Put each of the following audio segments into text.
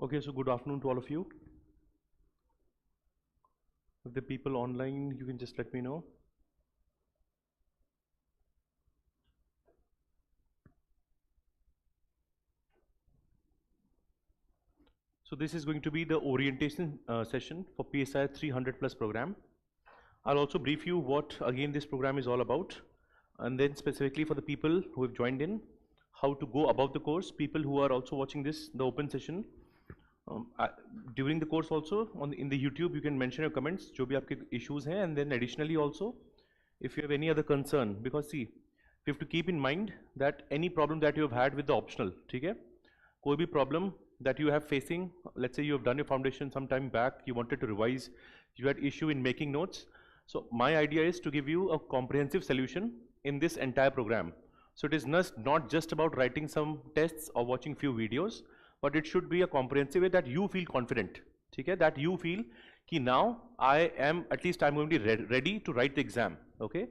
Okay, so good afternoon to all of you. If the people online, you can just let me know. So this is going to be the orientation session for PSIR 300 plus program. I'll also brief you what again this program is all about, and then specifically for the people who have joined in, how to go about the course. People who are also watching this, the open session, during the course also in the YouTube, you can mention your comments, जो भी आपके issues हैं, and then additionally also, if you have any other concern, because see, you have to keep in mind that any problem that you have had with the optional, ठीक है? कोई भी problem that you have facing, let's say you have done your foundation some time back, you wanted to revise, you had issue in making notes. So my idea is to give you a comprehensive solution in this entire program. So it is not just about writing some tests or watching few videos, but it should be a comprehensive way that you feel confident, okay? That you feel कि now at least I'm going to be ready to write the exam, okay?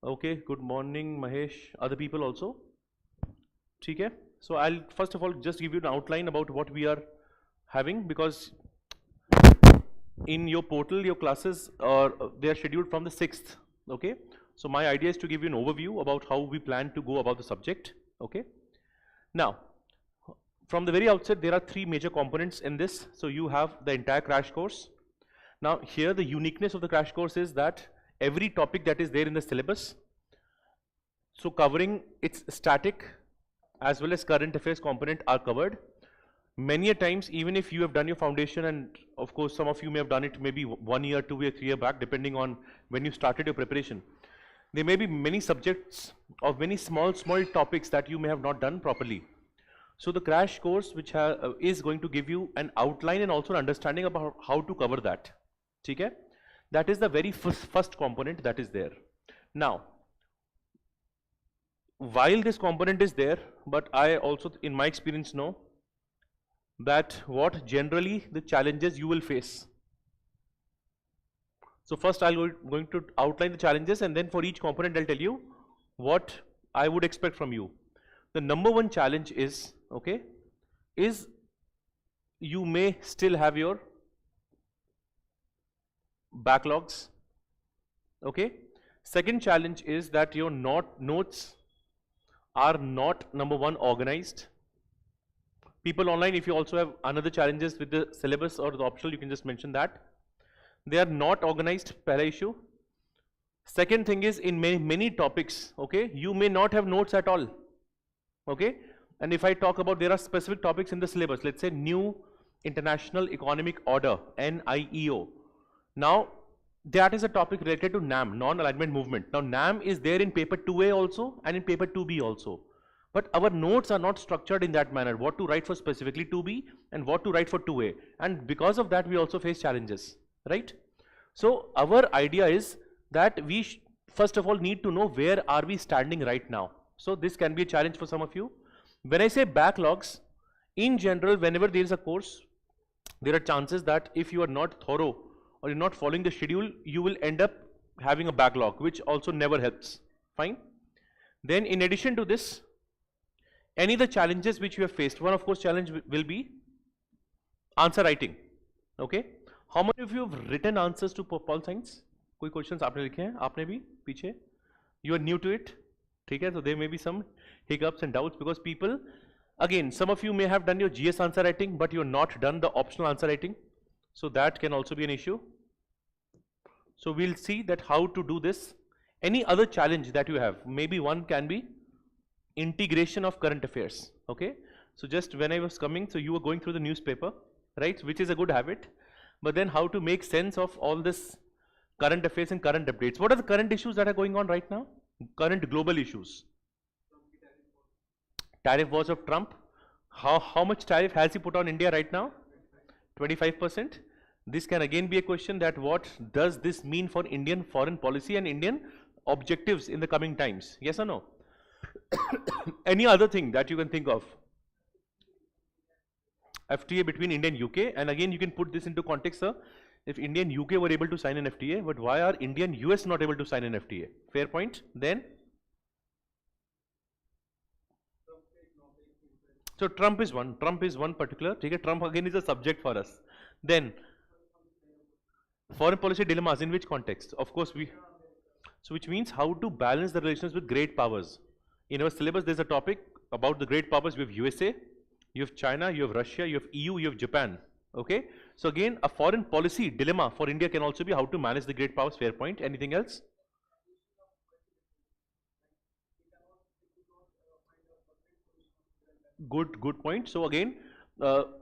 Okay, good morning Mahesh, other people also, okay? So I'll first of all just give you an outline about what we are having, because in your portal, your classes they are scheduled from the 6th, okay? So my idea is to give you an overview about how we plan to go about the subject, okay? Now, from the very outset, there are three major components in this. So you have the entire crash course. Now here the uniqueness of the crash course is that every topic that is there in the syllabus, so covering its static as well as current affairs component are covered. Many a times, even if you have done your foundation, and of course some of you may have done it maybe 1 year, 2 year, 3 year back, depending on when you started your preparation, there may be many subjects or many small topics that you may have not done properly. So the crash course which is going to give you an outline and also an understanding about how to cover that. Okay? That is the very first component that is there. Now, while this component is there, but I also in my experience know that what generally the challenges you will face. So first I'll going to outline the challenges, and then for each component I'll tell you what I would expect from you. The number one challenge is, okay, is you may still have your backlogs, okay. Second challenge is that your notes are not, number one, organized. People online, if you also have another challenges with the syllabus or the optional, you can just mention that. They are not organized, pehla issue. Second thing is, in many topics, okay, you may not have notes at all, okay. And if I talk about, there are specific topics in the syllabus, let's say New International Economic Order, NIEO. Now, that is a topic related to NAM, non-alignment movement. Now, NAM is there in paper 2A also and in paper 2B also. But our notes are not structured in that manner, what to write for specifically 2B and what to write for 2A. And because of that, we also face challenges, right? So, our idea is that we first of all need to know where are we standing right now. So, this can be a challenge for some of you. When I say backlogs, in general, whenever there is a course, there are chances that if you are not thorough or you're not following the schedule, you will end up having a backlog, which also never helps. Fine. Then in addition to this, any of the challenges which you have faced, one of course challenge will be answer writing. Okay. How many of you have written answers to Pol Science? कोई questions आपने लिखे हैं? आपने भी पीछे? You are new to it. ठीक है? So there may be some hiccups and doubts because people, again, some of you may have done your GS answer writing, but you're not done the optional answer writing. So that can also be an issue. So we'll see that how to do this. Any other challenge that you have, maybe one can be integration of current affairs, okay. So just when I was coming, so you were going through the newspaper, right, which is a good habit, but then how to make sense of all this current affairs and current updates. What are the current issues that are going on right now? Current global issues. Tariff wars of Trump. How much tariff has he put on India right now? 25%. This can again be a question that what does this mean for Indian foreign policy and Indian objectives in the coming times? Yes or no? Any other thing that you can think of? FTA between India and UK, and again you can put this into context, sir. If India and UK were able to sign an FTA, but why are India and US not able to sign an FTA? Fair point. Then So Trump is one particular, okay? Trump again is a subject for us. Then foreign policy dilemmas, in which context? Of course so which means how to balance the relations with great powers. In our syllabus there's a topic about the great powers. We have USA, you have China, you have Russia, you have EU, you have Japan, okay? So again, a foreign policy dilemma for India can also be how to manage the great powers. Fair point. Anything else? Good point. So again,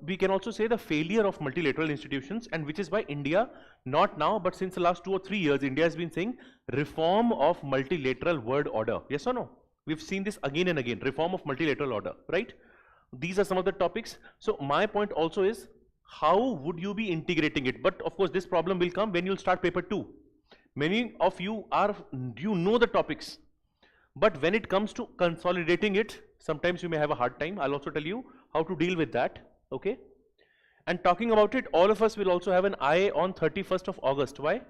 we can also say the failure of multilateral institutions, and which is why India, not now, but since the last 2 or 3 years, India has been saying reform of multilateral world order. Yes or no? We've seen this again and again, reform of multilateral order, right? These are some of the topics. So my point also is, how would you be integrating it? But of course, this problem will come when you'll start paper 2. Many of you know the topics, but when it comes to consolidating it, sometimes you may have a hard time. I'll also tell you how to deal with that, okay? And talking about it, all of us will also have an IA on 31st of August. Why?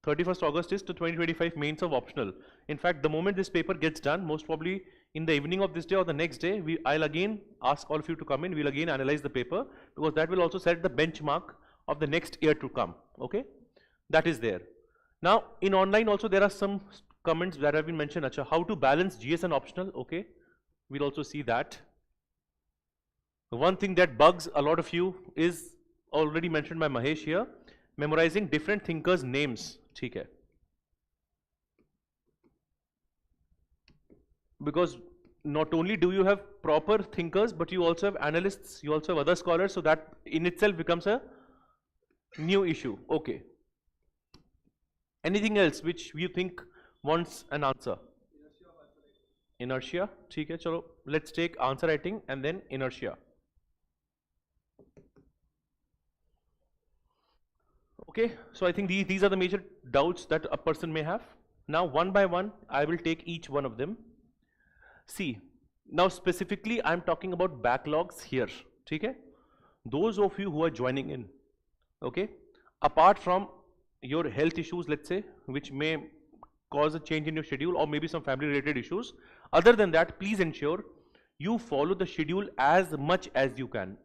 31st August is to 2025 mains of optional. In fact, the moment this paper gets done, most probably in the evening of this day or the next day, I'll again ask all of you to come in. We'll again analyze the paper, because that will also set the benchmark of the next year to come, okay? That is there. Now, in online also there are some comments that have been mentioned. Acha, how to balance GS and optional, okay? We'll also see that. One thing that bugs a lot of you is already mentioned by Mahesh here, memorizing different thinkers' names. ठीक है. Because not only do you have proper thinkers, but you also have analysts, you also have other scholars, so that in itself becomes a new issue. Okay. Anything else which you think wants an answer? Inertia. ठीक है, चलो, let's take answer writing and then inertia. Okay, so I think these are the major doubts that a person may have. Now, one by one, I will take each one of them. See, now specifically, I'm talking about backlogs here. Okay? Those of you who are joining in, okay, apart from your health issues, let's say, which may cause a change in your schedule, or maybe some family related issues, other than that, please ensure you follow the schedule as much as you can,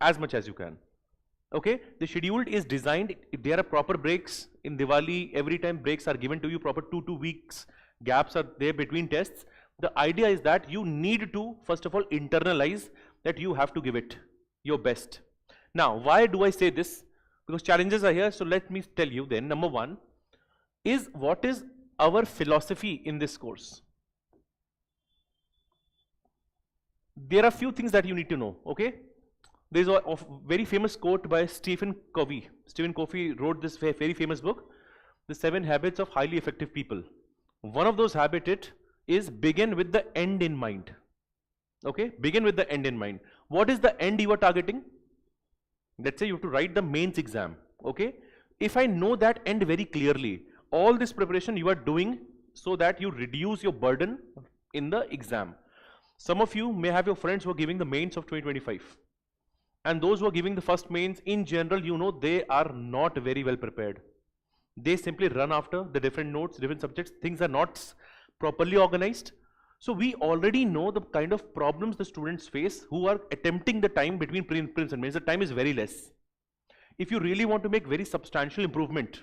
okay? The schedule is designed, if there are proper breaks in Diwali, every time breaks are given to you, proper 2 weeks gaps are there between tests. The idea is that you need to, first of all, internalize that you have to give it your best. Now, why do I say this? Because challenges are here, so let me tell you then. Number one is, what is our philosophy in this course? There are few things that you need to know, okay? There is a very famous quote by Stephen Covey. Stephen Covey wrote this very famous book, The 7 Habits of Highly Effective People. One of those habits is begin with the end in mind. Okay, begin with the end in mind. What is the end you are targeting? Let's say you have to write the mains exam. Okay, if I know that end very clearly, all this preparation you are doing so that you reduce your burden in the exam. Some of you may have your friends who are giving the mains of 2025. And those who are giving the first mains, in general, you know, they are not very well prepared. They simply run after the different notes, different subjects. Things are not properly organized. So we already know the kind of problems the students face who are attempting the time between prelims and mains. The time is very less. If you really want to make very substantial improvement,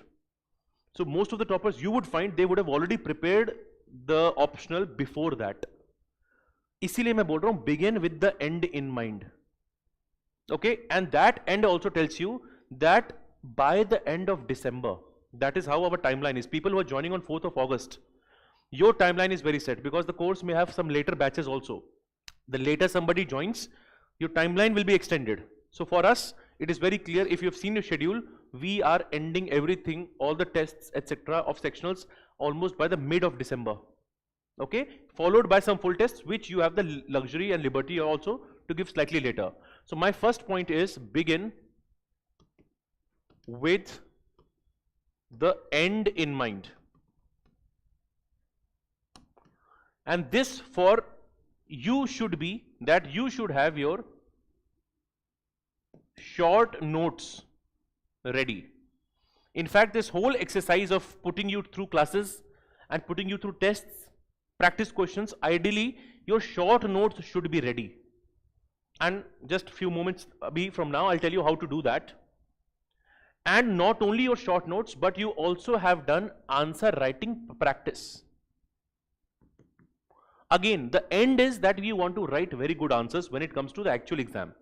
so most of the toppers you would find they would have already prepared the optional before that. इसीलिए मैं बोल रहा हूँ, begin with the end in mind. Okay, and that end also tells you that by the end of December, that is how our timeline is. People who are joining on 4th of August, your timeline is very set, because the course may have some later batches also. The later somebody joins, your timeline will be extended. So for us, it is very clear. If you have seen your schedule, we are ending everything, all the tests, etc. of sectionals almost by the mid of December. Okay, followed by some full tests, which you have the luxury and liberty also to give slightly later. So my first point is, begin with the end in mind. And this for you should be that you should have your short notes ready. In fact, this whole exercise of putting you through classes and putting you through tests practice questions, ideally your short notes should be ready. And just few moments from now, I'll tell you how to do that. And not only your short notes, but you also have done answer writing practice. Again, the end is that we want to write very good answers when it comes to the actual exam.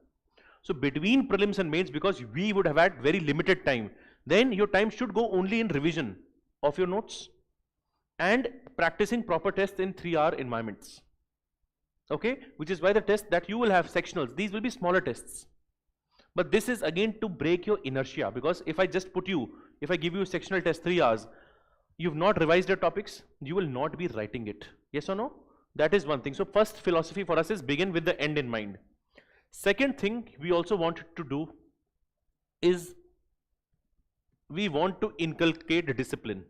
So between prelims and mains, because we would have had very limited time, then your time should go only in revision of your notes and practicing proper tests in 3-hour environments. Okay, which is why the test that you will have sectionals, these will be smaller tests. But this is again to break your inertia, because if I just if I give you a sectional test 3 hours, you've not revised your topics, you will not be writing it. Yes or no? That is one thing. So first philosophy for us is begin with the end in mind. Second thing we also want to do is we want to inculcate discipline.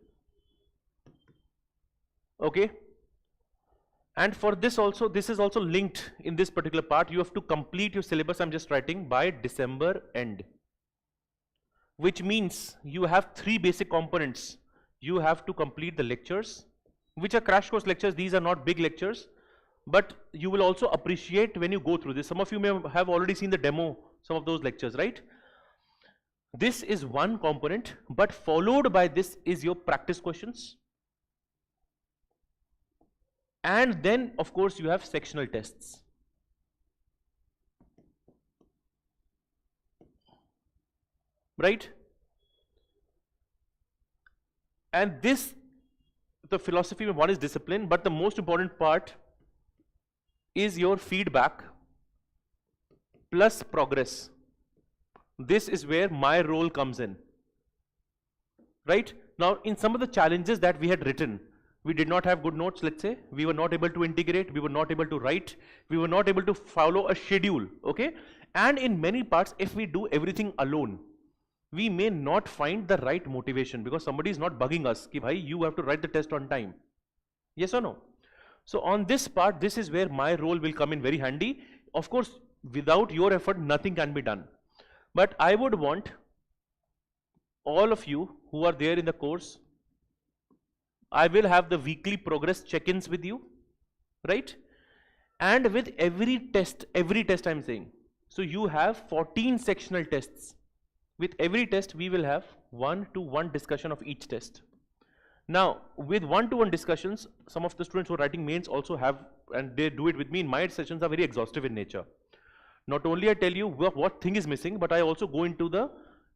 Okay? And for this also, this is also linked in this particular part. You have to complete your syllabus, I'm just writing, by December end. Which means you have 3 basic components. You have to complete the lectures, which are crash course lectures. These are not big lectures, but you will also appreciate when you go through this. Some of you may have already seen the demo, some of those lectures, right? This is one component, but followed by this is your practice questions. And then, of course, you have sectional tests. Right? And this, the philosophy of one is discipline, but the most important part is your feedback plus progress. This is where my role comes in. Right? Now, in some of the challenges that we had written, we did not have good notes, let's say. We were not able to integrate, we were not able to write, we were not able to follow a schedule, okay? And in many parts, if we do everything alone, we may not find the right motivation, because somebody is not bugging us, ki bhai, you have to write the test on time. Yes or no? So on this part, this is where my role will come in very handy. Of course, without your effort, nothing can be done. But I would want all of you who are there in the course, I will have the weekly progress check-ins with you, right? And with every test I'm saying. So you have 14 sectional tests. With every test, we will have 1-to-1 discussion of each test. Now, with 1-to-1 discussions, some of the students who are writing mains also have, and they do it with me. In my sessions are very exhaustive in nature. Not only I tell you what thing is missing, but I also go into the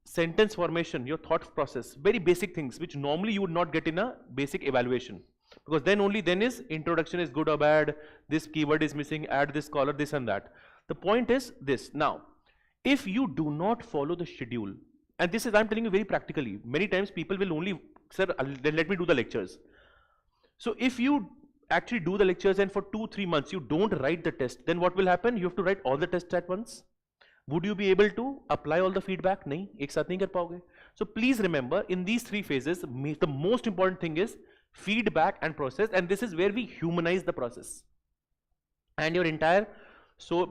sentence formation, your thought process, very basic things which normally you would not get in a basic evaluation, because then is introduction is good or bad, this keyword is missing, add this color, this and that. The point is this. Now, if you do not follow the schedule, and this is, I'm telling you very practically, many times people will only say, then let me do the lectures. So if you actually do the lectures and for 2-3 months you don't write the test, then what will happen? You have to write all the tests at once. Would you be able to apply all the feedback? नहीं, एक साथ नहीं कर पाओगे. So please remember, in these 3 phases, the most important thing is feedback and process, and this is where we humanize the process. And your entire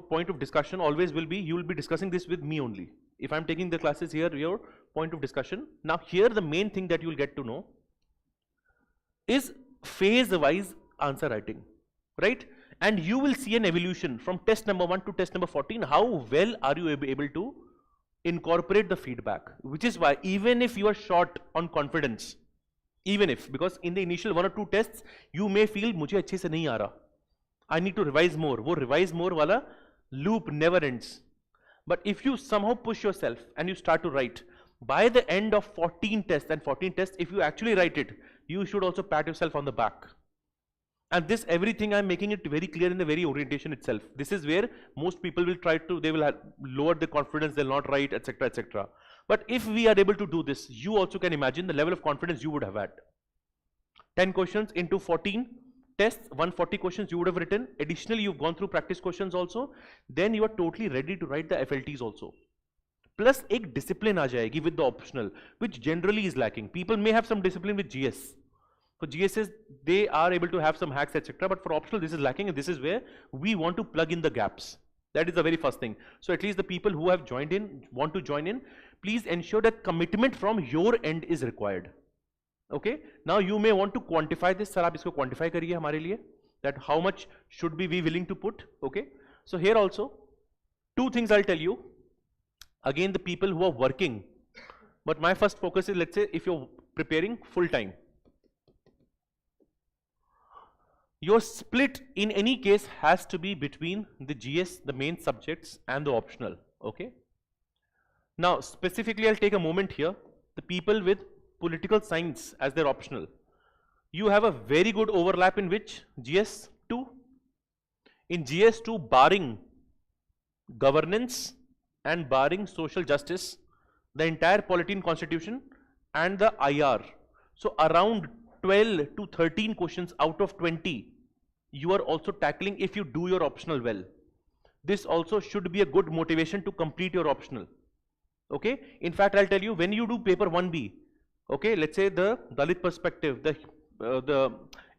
point of discussion always will be, you will be discussing this with me only. If I'm taking the classes here, your point of discussion. Now here the main thing that you will get to know is phase-wise answer writing, right? And you will see an evolution from test number 1 to test number 14. How well are you able to incorporate the feedback? Which is why even if you are short on confidence, because in the initial 1 or 2 tests, you may feel मुझे अच्छे से नहीं आ रहा, I need to revise more. वो revise more वाला loop never ends. But if you somehow push yourself and you start to write, by the end of 14 tests, if you actually write it, you should also pat yourself on the back. And this everything I'm making it very clear in the very orientation itself. This is where most people will try to, they will lower the confidence, they'll not write, etc., etc. But if we are able to do this, you also can imagine the level of confidence you would have had. 10 questions into 14 tests, 140 questions you would have written. Additionally, you've gone through practice questions also. Then you are totally ready to write the FLTs also. Plus, एक discipline आ जाएगी with the optional, which generally is lacking. People may have some discipline with GS. For GSs, they are able to have some hacks, etc. But for optional, this is lacking, and this is where we want to plug in the gaps. That is the very first thing. So at least the people who have joined in, want to join in, please ensure that commitment from your end is required. Okay? Now you may want to quantify this. Sir, आप इसको quantify करिए हमारे लिए. that how much should be we willing to put. Okay, so here also 2 things I'll tell you. Again, the people who are working, but my first focus is, let's say if you're preparing full time, your split in any case has to be between the GS, the main subjects, and the optional. Okay, now specifically I'll take a moment here. The people with political science as their optional, you have a very good overlap in which GS2. In GS2, barring governance and barring social justice, the entire polity and constitution and the IR, so around 12 to 13 questions out of 20 you are also tackling if you do your optional well. This also should be a good motivation to complete your optional. Okay, in fact I'll tell you, when you do paper 1B, okay, let's say the Dalit perspective, the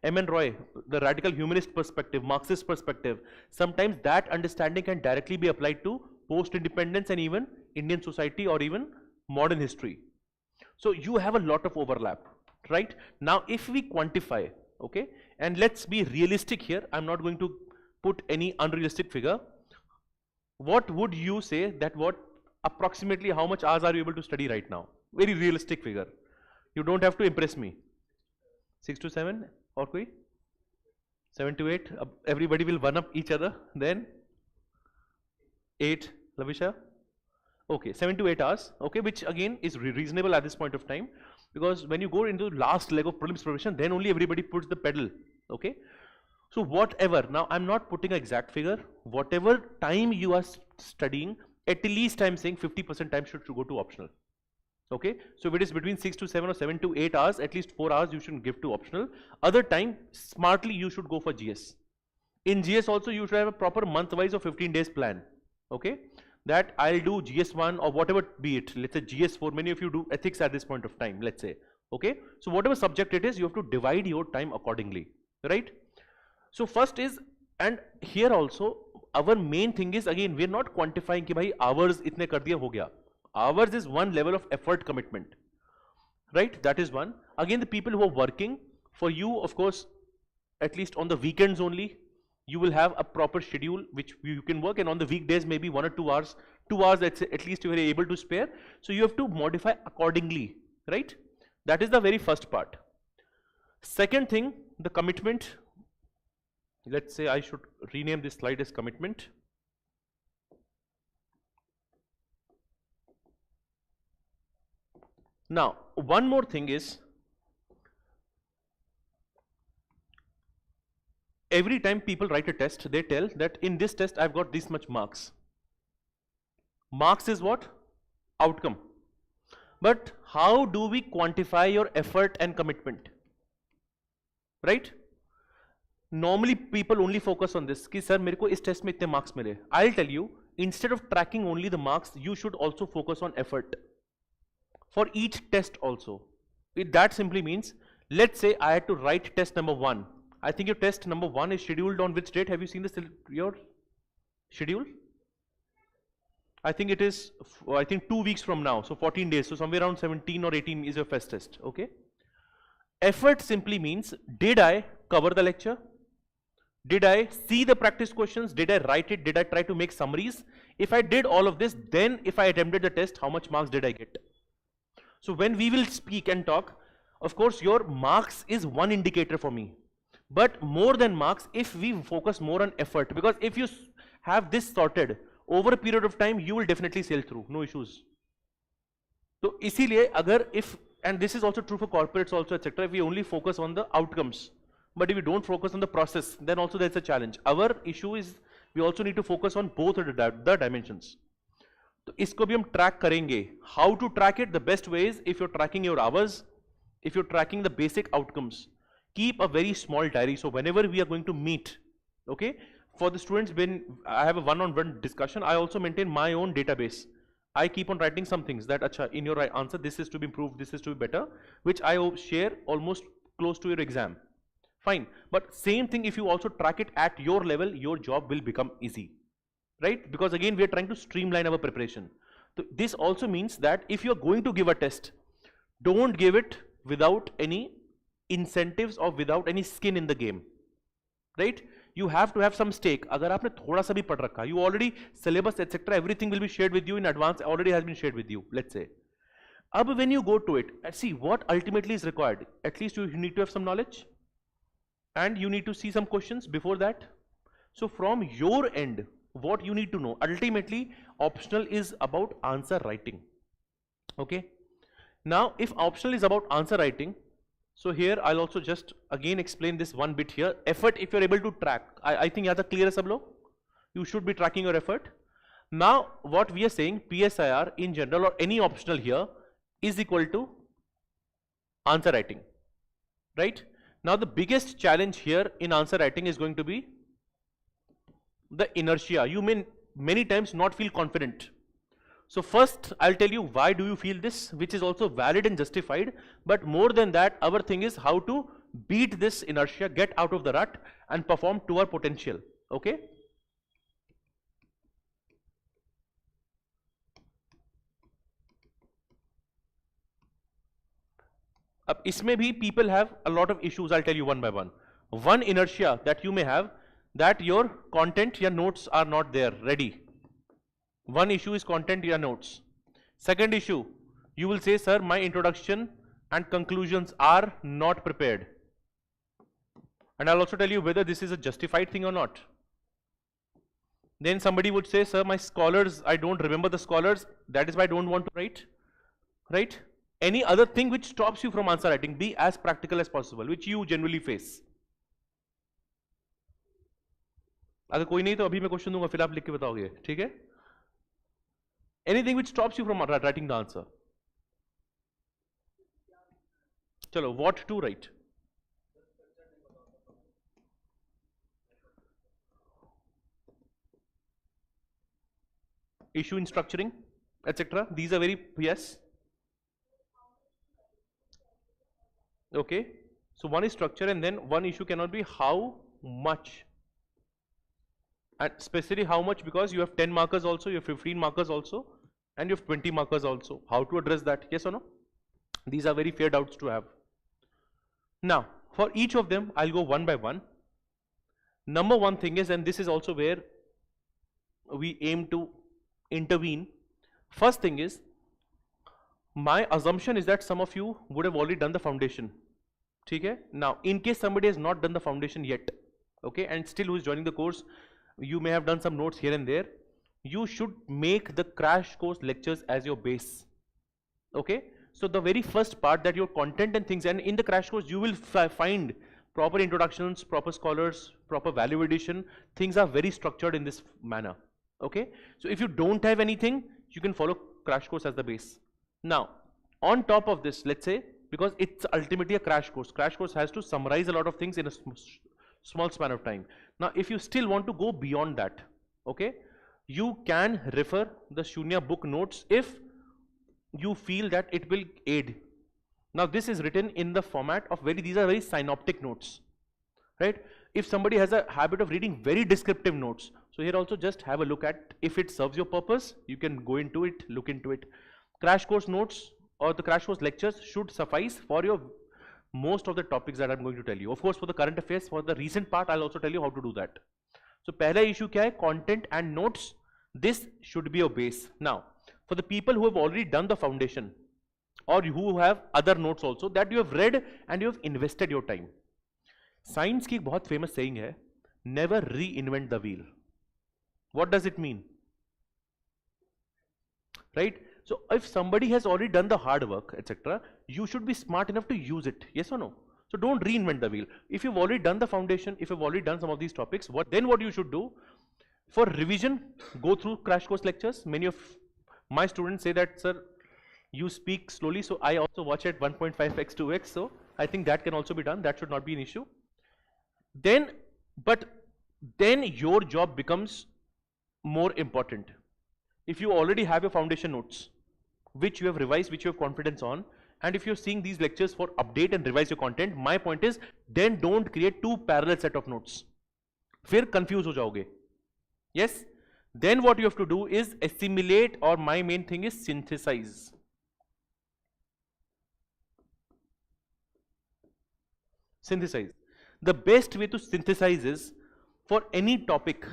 M.N. Roy, the radical humanist perspective, Marxist perspective, sometimes that understanding can directly be applied to post-independence and even Indian society or even modern history. So you have a lot of overlap, right? Now if we quantify, okay, and let's be realistic here, I'm not going to put any unrealistic figure. What would you say that what approximately how much hours are you able to study right now? Very realistic figure. You don't have to impress me. 6 to 7 or koi? 7 to 8. Everybody will one up each other. Then 8. Lavisha? Okay, 7 to 8 hours. Okay, which again is reasonable at this point of time, because when you go into the last leg of prelims preparation, then only everybody puts the pedal. Okay, so whatever, now I'm not putting an exact figure, whatever time you are studying, at least I'm saying 50% time should go to optional. Okay, so if it is between 6 to 7 or 7 to 8 hours, at least 4 hours you should give to optional. Other time, smartly you should go for GS. In GS also you should have a proper month-wise or 15 days plan. Okay, that I'll do GS1 or whatever be it, let's say GS4, many of you do ethics at this point of time, let's say. Okay, so whatever subject it is, you have to divide your time accordingly, right? So first is, and here also our main thing is, again we're not quantifying ki bhai hours itne kar diya ho gaya. Hours is one level of effort commitment, right? That is one. Again, the people who are working, for you of course, at least on the weekends only, you will have a proper schedule which you can work, and on the weekdays maybe 1 or 2 hours, 2 hours that's at least you are able to spare. So you have to modify accordingly, right? That is the very first part. Second thing, the commitment. Let's say I should rename this slide as commitment. Now, one more thing is, every time people write a test, they tell that in this test I've got this much marks. Marks is what? Outcome. But how do we quantify your effort and commitment? Right? Normally people only focus on this, ki sir mere ko is test mein itne marks mile. I'll tell you, instead of tracking only the marks, you should also focus on effort. For each test also. That simply means, let's say I had to write test number 1. I think your test number 1 is scheduled on which date? Have you seen your schedule? I think it is, I think 2 weeks from now, so 14 days, so somewhere around 17 or 18 is your first test, okay? Effort simply means, did I cover the lecture? Did I see the practice questions? Did I write it? Did I try to make summaries? If I did all of this, then if I attempted the test, how much marks did I get? So when we will speak and talk, of course your marks is one indicator for me. But more than marks, if we focus more on effort, because if you have this sorted over a period of time, you will definitely sail through, no issues. So isliye agar if, and this is also true for corporates also, etc., if we only focus on the outcomes, but if we don't focus on the process, then also there's a challenge. Our issue is we also need to focus on both the dimensions. तो इसको भी हम track करेंगे. How to track it? The best way is if you're tracking your hours, if you're tracking the basic outcomes, keep a very small diary. So whenever we are going to meet, okay, for the students, when I have a one-on-one discussion, I also maintain my own database. I keep on writing some things that, acha, in your answer, this is to be improved, this is to be better, which I share almost close to your exam. Fine. But same thing, if you also track it at your level, your job will become easy. Right? Because again, we are trying to streamline our preparation. So this also means that if you are going to give a test, don't give it without any incentives or without any skin in the game. right? You have to have some stake. अगर आपने थोड़ा सा भी पढ़ रखा, you already syllabus etc. everything will be shared with you in advance. Already has been shared with you. Let's say. Ab when you go to it, see what ultimately is required. At least you need to have some knowledge, and you need to see some questions before that. So from your end, what you need to know, ultimately optional is about answer writing. Okay. Now if optional is about answer writing, so here I'll also just again explain this one bit here. Effort, if you're able to track, I think yaha tak clear hai sab log. You should be tracking your effort. Now what we are saying, PSIR in general or any optional here is equal to answer writing, right? Now the biggest challenge here in answer writing is going to be the inertia. You may many times not feel confident. So first I'll tell you why do you feel this, which is also valid and justified, but more than that our thing is how to beat this inertia, get out of the rut and perform to our potential. Okay. Ab isme bhi people have a lot of issues. I'll tell you one by one. One inertia that you may have, that your content, your notes are not there ready. One issue is content, your notes. Second issue, you will say, sir, my introduction and conclusions are not prepared. And I'll also tell you whether this is a justified thing or not. Then somebody would say, sir, my scholars, I don't remember the scholars, that is why I don't want to write. Right? Any other thing which stops you from answer writing, be as practical as possible, which you generally face. अगर कोई नहीं तो अभी मैं question दूंगा, फिर आप लिख के बताओगे, ठीक है? Anything which stops you from writing the answer. Chalo, what to write? Issue in structuring, etc. These are very, yes. Okay. So one is structure, and then one issue cannot be how much. And specifically how much, because you have 10 markers also, you have 15 markers also, and you have 20 markers also. How to address that? Yes or no? These are very fair doubts to have. Now, for each of them, I'll go one by one. Number one thing is, and this is also where we aim to intervene. First thing is, my assumption is that some of you would have already done the foundation. Okay? Now, in case somebody has not done the foundation yet, okay, and still who is joining the course, you may have done some notes here and there. You should make the crash course lectures as your base. Okay. So the very first part, that your content and things, and in the crash course you will find proper introductions, proper scholars, proper value addition. Things are very structured in this manner. Okay. So if you don't have anything, you can follow crash course as the base. Now, on top of this, let's say, because it's ultimately a crash course has to summarize a lot of things in a small span of time. Now, if you still want to go beyond that, okay, you can refer the Sunya book notes if you feel that it will aid. Now, this is written in the format of these are very synoptic notes, right? If somebody has a habit of reading very descriptive notes, so here also just have a look at if it serves your purpose, you can go into it, look into it. Crash course notes or the crash course lectures should suffice for your most of the topics that I'm going to tell you. Of course, for the current affairs, for the recent part, I'll also tell you how to do that. So, pehla issue kya hai? Content and notes. This should be your base. Now, for the people who have already done the foundation or who have other notes also that you have read and you have invested your time. Science की एक बहुत famous saying है, never reinvent the wheel. What does it mean? Right? So if somebody has already done the hard work, etc., you should be smart enough to use it. Yes or no? So don't reinvent the wheel. If you've already done the foundation, if you've already done some of these topics, what you should do? For revision, go through crash course lectures. Many of my students say that, sir, you speak slowly, so I also watch at 1.5x, 2x, so I think that can also be done. That should not be an issue. Then your job becomes more important. If you already have your foundation notes, which you have revised, which you have confidence on, and if you're seeing these lectures for update and revise your content, my point is, then don't create two parallel set of notes. Fir confuse ho jaoge. Yes? Then what you have to do is assimilate, or my main thing is synthesize. Synthesize. The best way to synthesize is, for any topic,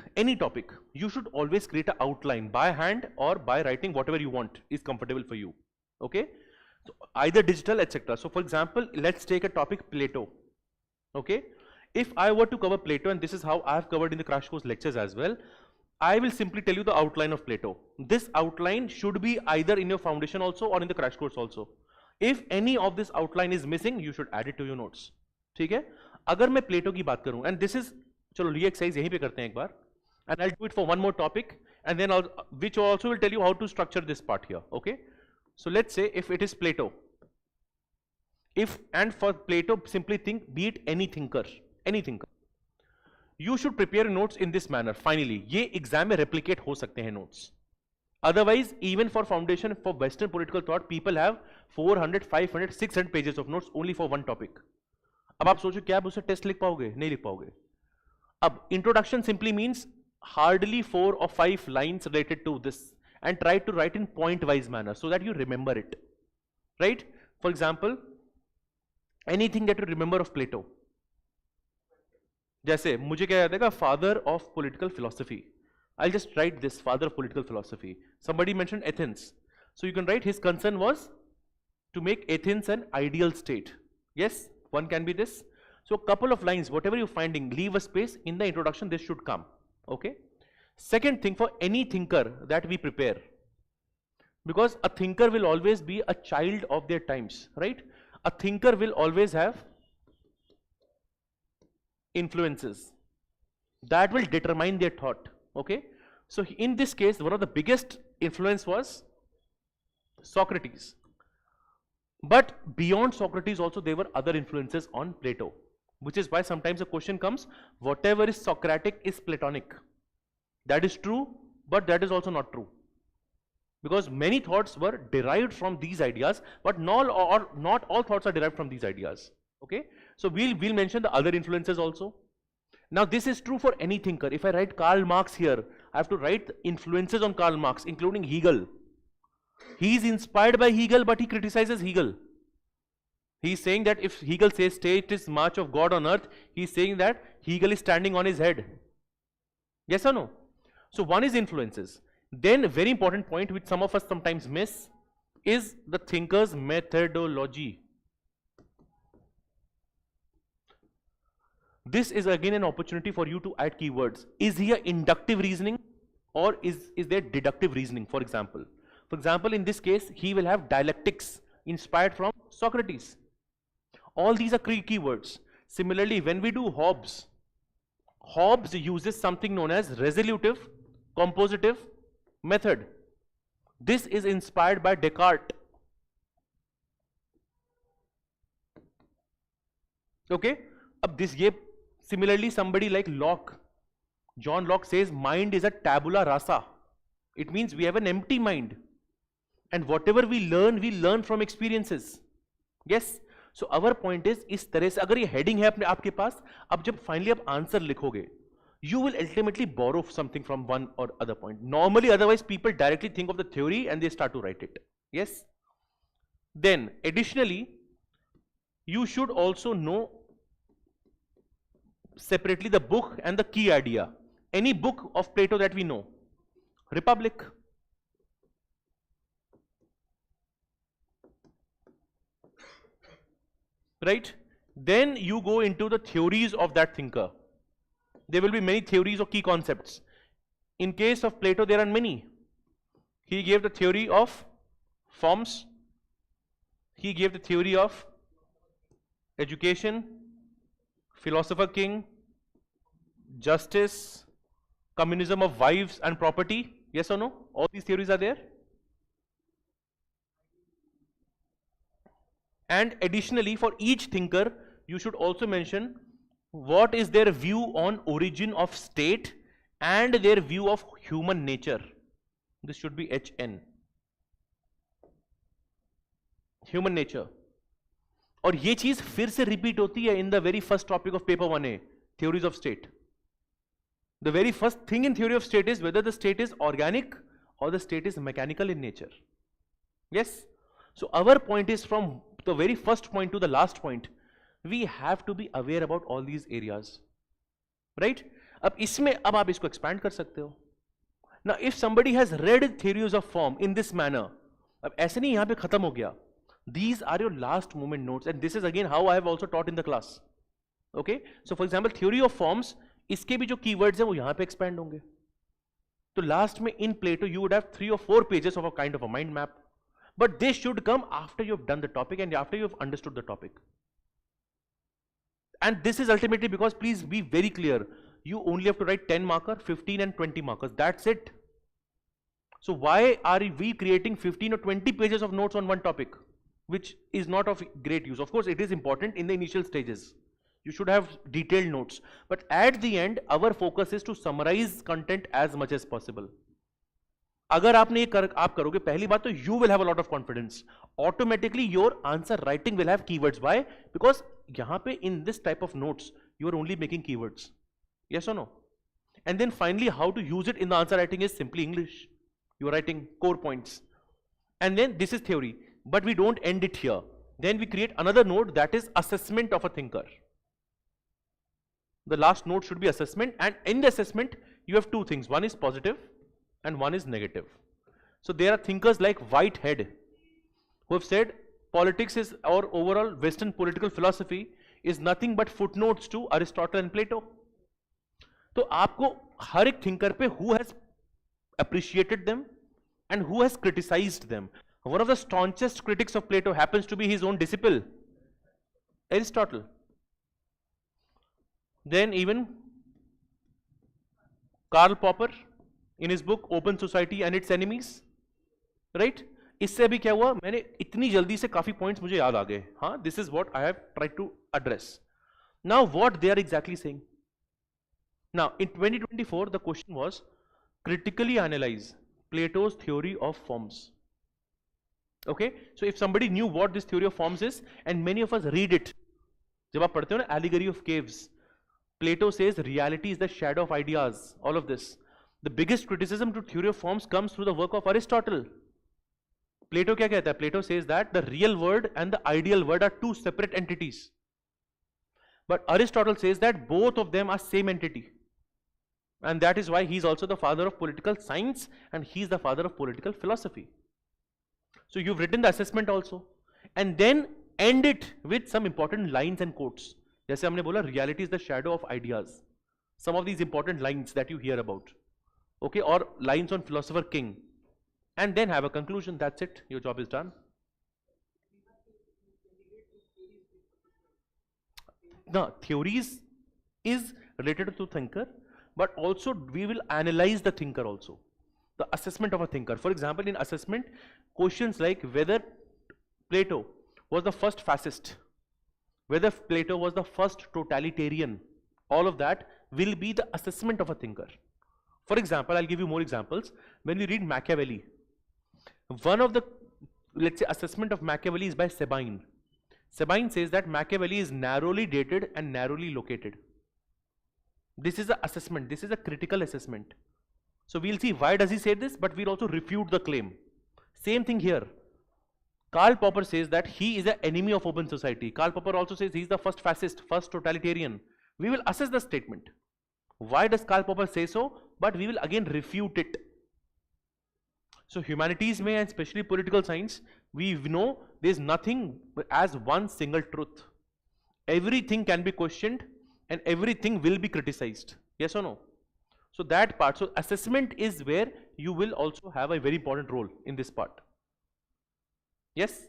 you should always create an outline by hand or by writing, whatever you want is comfortable for you. Okay? So either digital, etc. So for example, let's take a topic, Plato. Okay? If I were to cover Plato, and this is how I've covered in the crash course lectures as well, I will simply tell you the outline of Plato. This outline should be either in your foundation also or in the crash course also. If any of this outline is missing, you should add it to your notes. ठीक है? अगर मैं Plato की बात करूं, and this is, चलो ये exercise यहीं पे करते हैं एक बार, and I'll do it for one more topic, and then which also will tell you how to structure this part here. Okay? So let's say if it is Plato, and for Plato, simply think, be it any thinker, you should prepare notes in this manner. Finally, ये exam में replicate हो सकते हैं notes. Otherwise, even for foundation, for Western political thought, people have 400, 500, 600 pages of notes only for one topic. अब आप सोचो क्या आप उसे टेस्ट लिख पाओगे? नहीं लिख पाओगे. अब introduction simply means hardly 4 or 5 lines related to this, and try to write in point-wise manner so that you remember it. Right? For example, anything that you remember of Plato. जैसे मुझे क्या याद है? Father of political philosophy. I'll just write this, father of political philosophy. Somebody mentioned Athens. So you can write his concern was to make Athens an ideal state. Yes, one can be this. So a couple of lines, whatever you're finding, leave a space in the introduction, this should come. Okay. Second thing, for any thinker that we prepare, because a thinker will always be a child of their times, right? A thinker will always have influences that will determine their thought. Okay, so in this case, one of the biggest influence was Socrates. But beyond Socrates also there were other influences on Plato, which is why sometimes a question comes, whatever is Socratic is Platonic. That is true, but that is also not true. Because many thoughts were derived from these ideas, but not all thoughts are derived from these ideas. Okay, so we'll mention the other influences also. Now this is true for any thinker. If I write Karl Marx here, I have to write influences on Karl Marx, including Hegel. He is inspired by Hegel, but he criticizes Hegel. He is saying that if Hegel says state is march of God on earth, he is saying that Hegel is standing on his head. Yes or no? So one is influences. Then a very important point which some of us sometimes miss is the thinker's methodology. This is again an opportunity for you to add keywords. Is here inductive reasoning or is there deductive reasoning, for example? For example, in this case, he will have dialectics inspired from Socrates. All these are keywords. Similarly, when we do Hobbes uses something known as resolutive compositive method. This is inspired by Descartes. Okay? Ab this ye similarly somebody like Locke, John Locke says mind is a tabula rasa. It means we have an empty mind. And whatever we learn from experiences. Yes? So our point is, इस तरह से अगर ये heading है अपने आपके पास, अब जब finally आप answer लिखोगे, you will ultimately borrow something from one or other point. Normally, otherwise people directly think of the theory and they start to write it. Yes? Then, additionally, you should also know separately the book and the key idea. Any book of Plato that we know. Republic. Right? Then you go into the theories of that thinker. There will be many theories or key concepts. In case of Plato, there are many. He gave the theory of forms. He gave the theory of education, philosopher king, justice, communism of wives and property. Yes or no? All these theories are there. And additionally, for each thinker, you should also mention what is their view on origin of state and their view of human nature. This should be HN. Human nature. और ये चीज फिर से repeat होती है in the very first topic of paper 1A, theories of state. The very first thing in theory of state is whether the state is organic or the state is mechanical in nature. Yes? So our point is from the very first point to the last point, We have to be aware about all these areas, right? अब इसमें अब आप इसको expand कर सकते हो. Now, if somebody has read theories of form in this manner, अब ऐसे नहीं यहाँ पे खत्म हो गया. These are your last moment notes, and this is again how I have also taught in the class. Okay? So, for example, theory of forms, इसके भी जो keywords हैं वो यहाँ पे expand होंगे. तो last में in Plato you would have 3 or 4 pages of a kind of a mind map, but this should come after you have done the topic and after you have understood the topic. And this is ultimately because, please be very clear, you only have to write 10 marker, 15 and 20 markers. That's it. So why are we creating 15 or 20 pages of notes on one topic, which is not of great use? Of course, it is important in the initial stages. You should have detailed notes. But at the end, our focus is to summarize content as much as possible. अगर आपने ये आप करोगे, पहली बात तो you will have a lot of confidence. Automatically your answer writing will have keywords. Why? Because यहाँ पे in this type of notes, you are only making keywords. Yes or no? And then finally, how to use it in the answer writing is simply English. You are writing core points. And then this is theory. But we don't end it here. Then we create another note, that is assessment of a thinker. The last note should be assessment, and in the assessment you have two things. One is positive and one is negative. So there are thinkers like Whitehead who have said politics is, or overall Western political philosophy is nothing but footnotes to Aristotle and Plato. तो आपको हर एक thinker पे who has appreciated them and who has criticized them. One of the staunchest critics of Plato happens to be his own disciple, Aristotle. Then even Karl Popper in his book Open Society and Its Enemies, right? इससे अभी क्या हुआ, मैंने इतनी जल्दी से काफी points मुझे याद आ गए. हाँ, this is what I have tried to address. Now what they are exactly saying. Now in 2024 the question was critically analyze Plato's theory of forms. Okay, so if somebody knew what this theory of forms is, and many of us read it, जब आप पढ़ते हो ना Allegory of Caves, Plato says reality is the shadow of ideas, all of this. The biggest criticism to theory of forms comes through the work of Aristotle. Plato क्या कहता है? Plato says that the real word and the ideal word are two separate entities. But Aristotle says that both of them are same entity. And that is why he is also the father of political science and he is the father of political philosophy. So you've written the assessment also. And then end it with some important lines and quotes. जैसे हमने बोला, reality is the shadow of ideas. Some of these important lines that you hear about. Okay, or lines on philosopher king. And then have a conclusion. That's it. Your job is done. Now, theories is related to thinker, but also we will analyze the thinker also. The assessment of a thinker. For example, in assessment, questions like whether Plato was the first fascist, whether Plato was the first totalitarian, all of that will be the assessment of a thinker. For example, I'll give you more examples. When we read Machiavelli, one of the, let's say, assessment of Machiavelli is by Sabine. Sabine says that Machiavelli is narrowly dated and narrowly located. This is the assessment. This is a critical assessment. So we'll see why does he say this, but we'll also refute the claim. Same thing here. Karl Popper says that he is an enemy of open society. Karl Popper also says he is the first fascist, first totalitarian. We will assess the statement. Why does Karl Popper say so? But we will again refute it. So humanities may, and especially political science, we know there is nothing as one single truth. Everything can be questioned and everything will be criticized. Yes or no? So that part, so assessment is where you will also have a very important role in this part. Yes?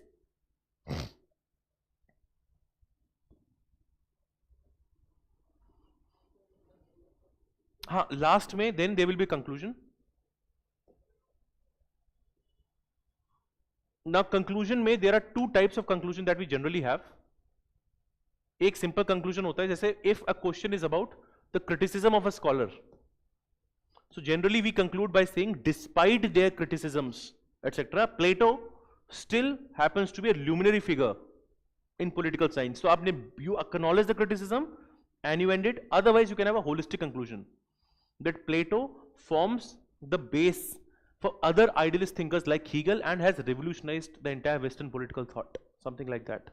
Last May, then there will be conclusion. Now conclusion में there are two types of conclusion that we generally have. एक simple conclusion होता है, जैसे if a question is about the criticism of a scholar. So generally we conclude by saying despite their criticisms, etc., Plato still happens to be a luminary figure in political science. So you acknowledge the criticism and you end it. Otherwise you can have a holistic conclusion that Plato forms the base for other idealist thinkers like Hegel and has revolutionized the entire Western political thought. Something like that.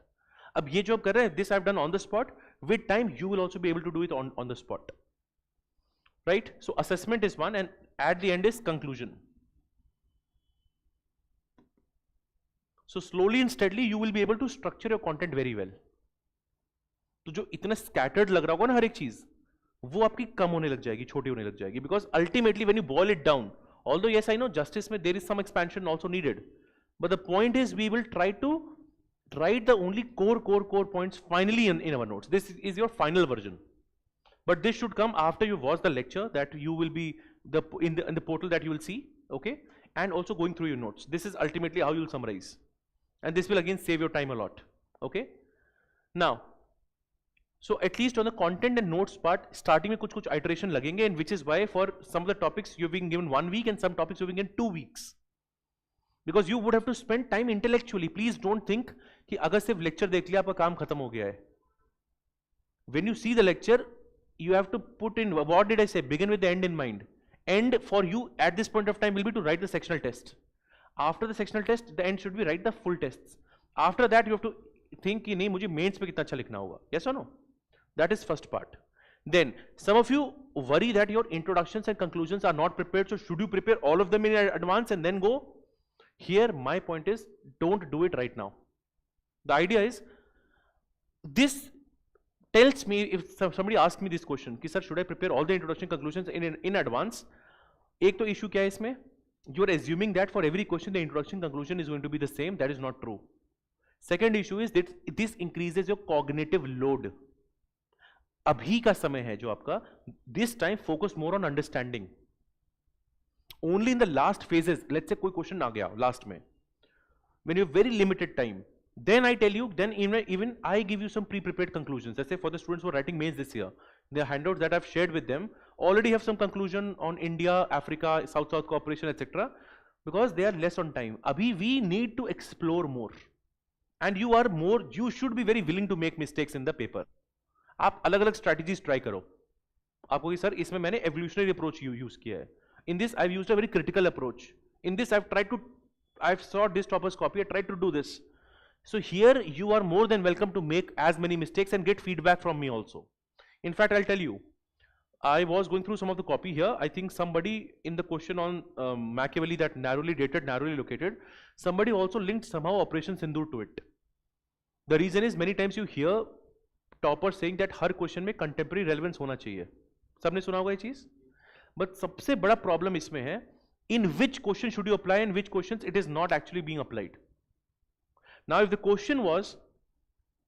अब ये जो आप कर रहे हैं, this I've done on the spot. With time, you will also be able to do it on the spot. Right? So assessment is one, and at the end is conclusion. So slowly and steadily, you will be able to structure your content very well. तो जो इतना scattered लग रहा होगा ना हर एक चीज, वो आपकी कम होने लग जाएगी, छोटी होने लग जाएगी. Because ultimately, when you boil it down, although yes, I know justice में there is some expansion also needed, but the point is we will try to write the only core points finally in our notes. This is your final version, but this should come after you watch the lecture that you will be in the portal that you will see, okay, and also going through your notes. This is ultimately how you will summarize, and this will again save your time a lot. Okay, now so at least on the content and notes part, starting में कुछ iteration लगेंगे, and which is why for some of the topics you've been given 1 week and some topics you've been given 2 weeks. Because you would have to spend time intellectually. Please don't think कि अगर सिर्फ lecture देख लिया आपका काम खत्म हो गया है. When you see the lecture, you have to put in, what did I say? Begin with the end in mind. End for you at this point of time will be to write the sectional test. After the sectional test, the end should be write the full tests. After that, you have to think कि नहीं मुझे mains पे कितना अच्छा लिखना होगा. Yes or no? That is first part. Then some of you worry that your introductions and conclusions are not prepared. So should you prepare all of them in advance and then go? Here my point is, don't do it right now. The idea is, this tells me, if somebody asks me this question कि sir should I prepare all the introduction conclusions in advance? एक तो issue क्या है इसमें? You are assuming that for every question the introduction conclusion is going to be the same. That is not true. Second issue is that this increases your cognitive load. अभी का समय है जो आपका, this time focus more on understanding. Only in the last phases, let's say कोई question आ गया last में, when you have very limited time, then I tell you, then even I give you some pre-prepared conclusions. Let's say for the students who are writing mains this year, the handouts that I've shared with them already have some conclusion on India, Africa, South-South cooperation, etc. Because they are less on time. Abhi we need to explore more, and you should be very willing to make mistakes in the paper. आप अलग अलग strategies try करो. आपको कि sir इसमें मैंने evolutionary approach use किया है. In this I've used a very critical approach. In this I've saw this topper's copy, I tried to do this. So here you are more than welcome to make as many mistakes and get feedback from me also. In fact, I'll tell you, I was going through some of the copy here. I think somebody in the question on Machiavelli, that narrowly dated, narrowly located, somebody also linked somehow Operation Sindoor to it. The reason is many times you hear toppers saying that her question में contemporary relevance होना चाहिए. सबने सुना होगा ये चीज? But सबसे बड़ा problem इसमें है, in which question should you apply and which questions it is not actually being applied. Now if the question was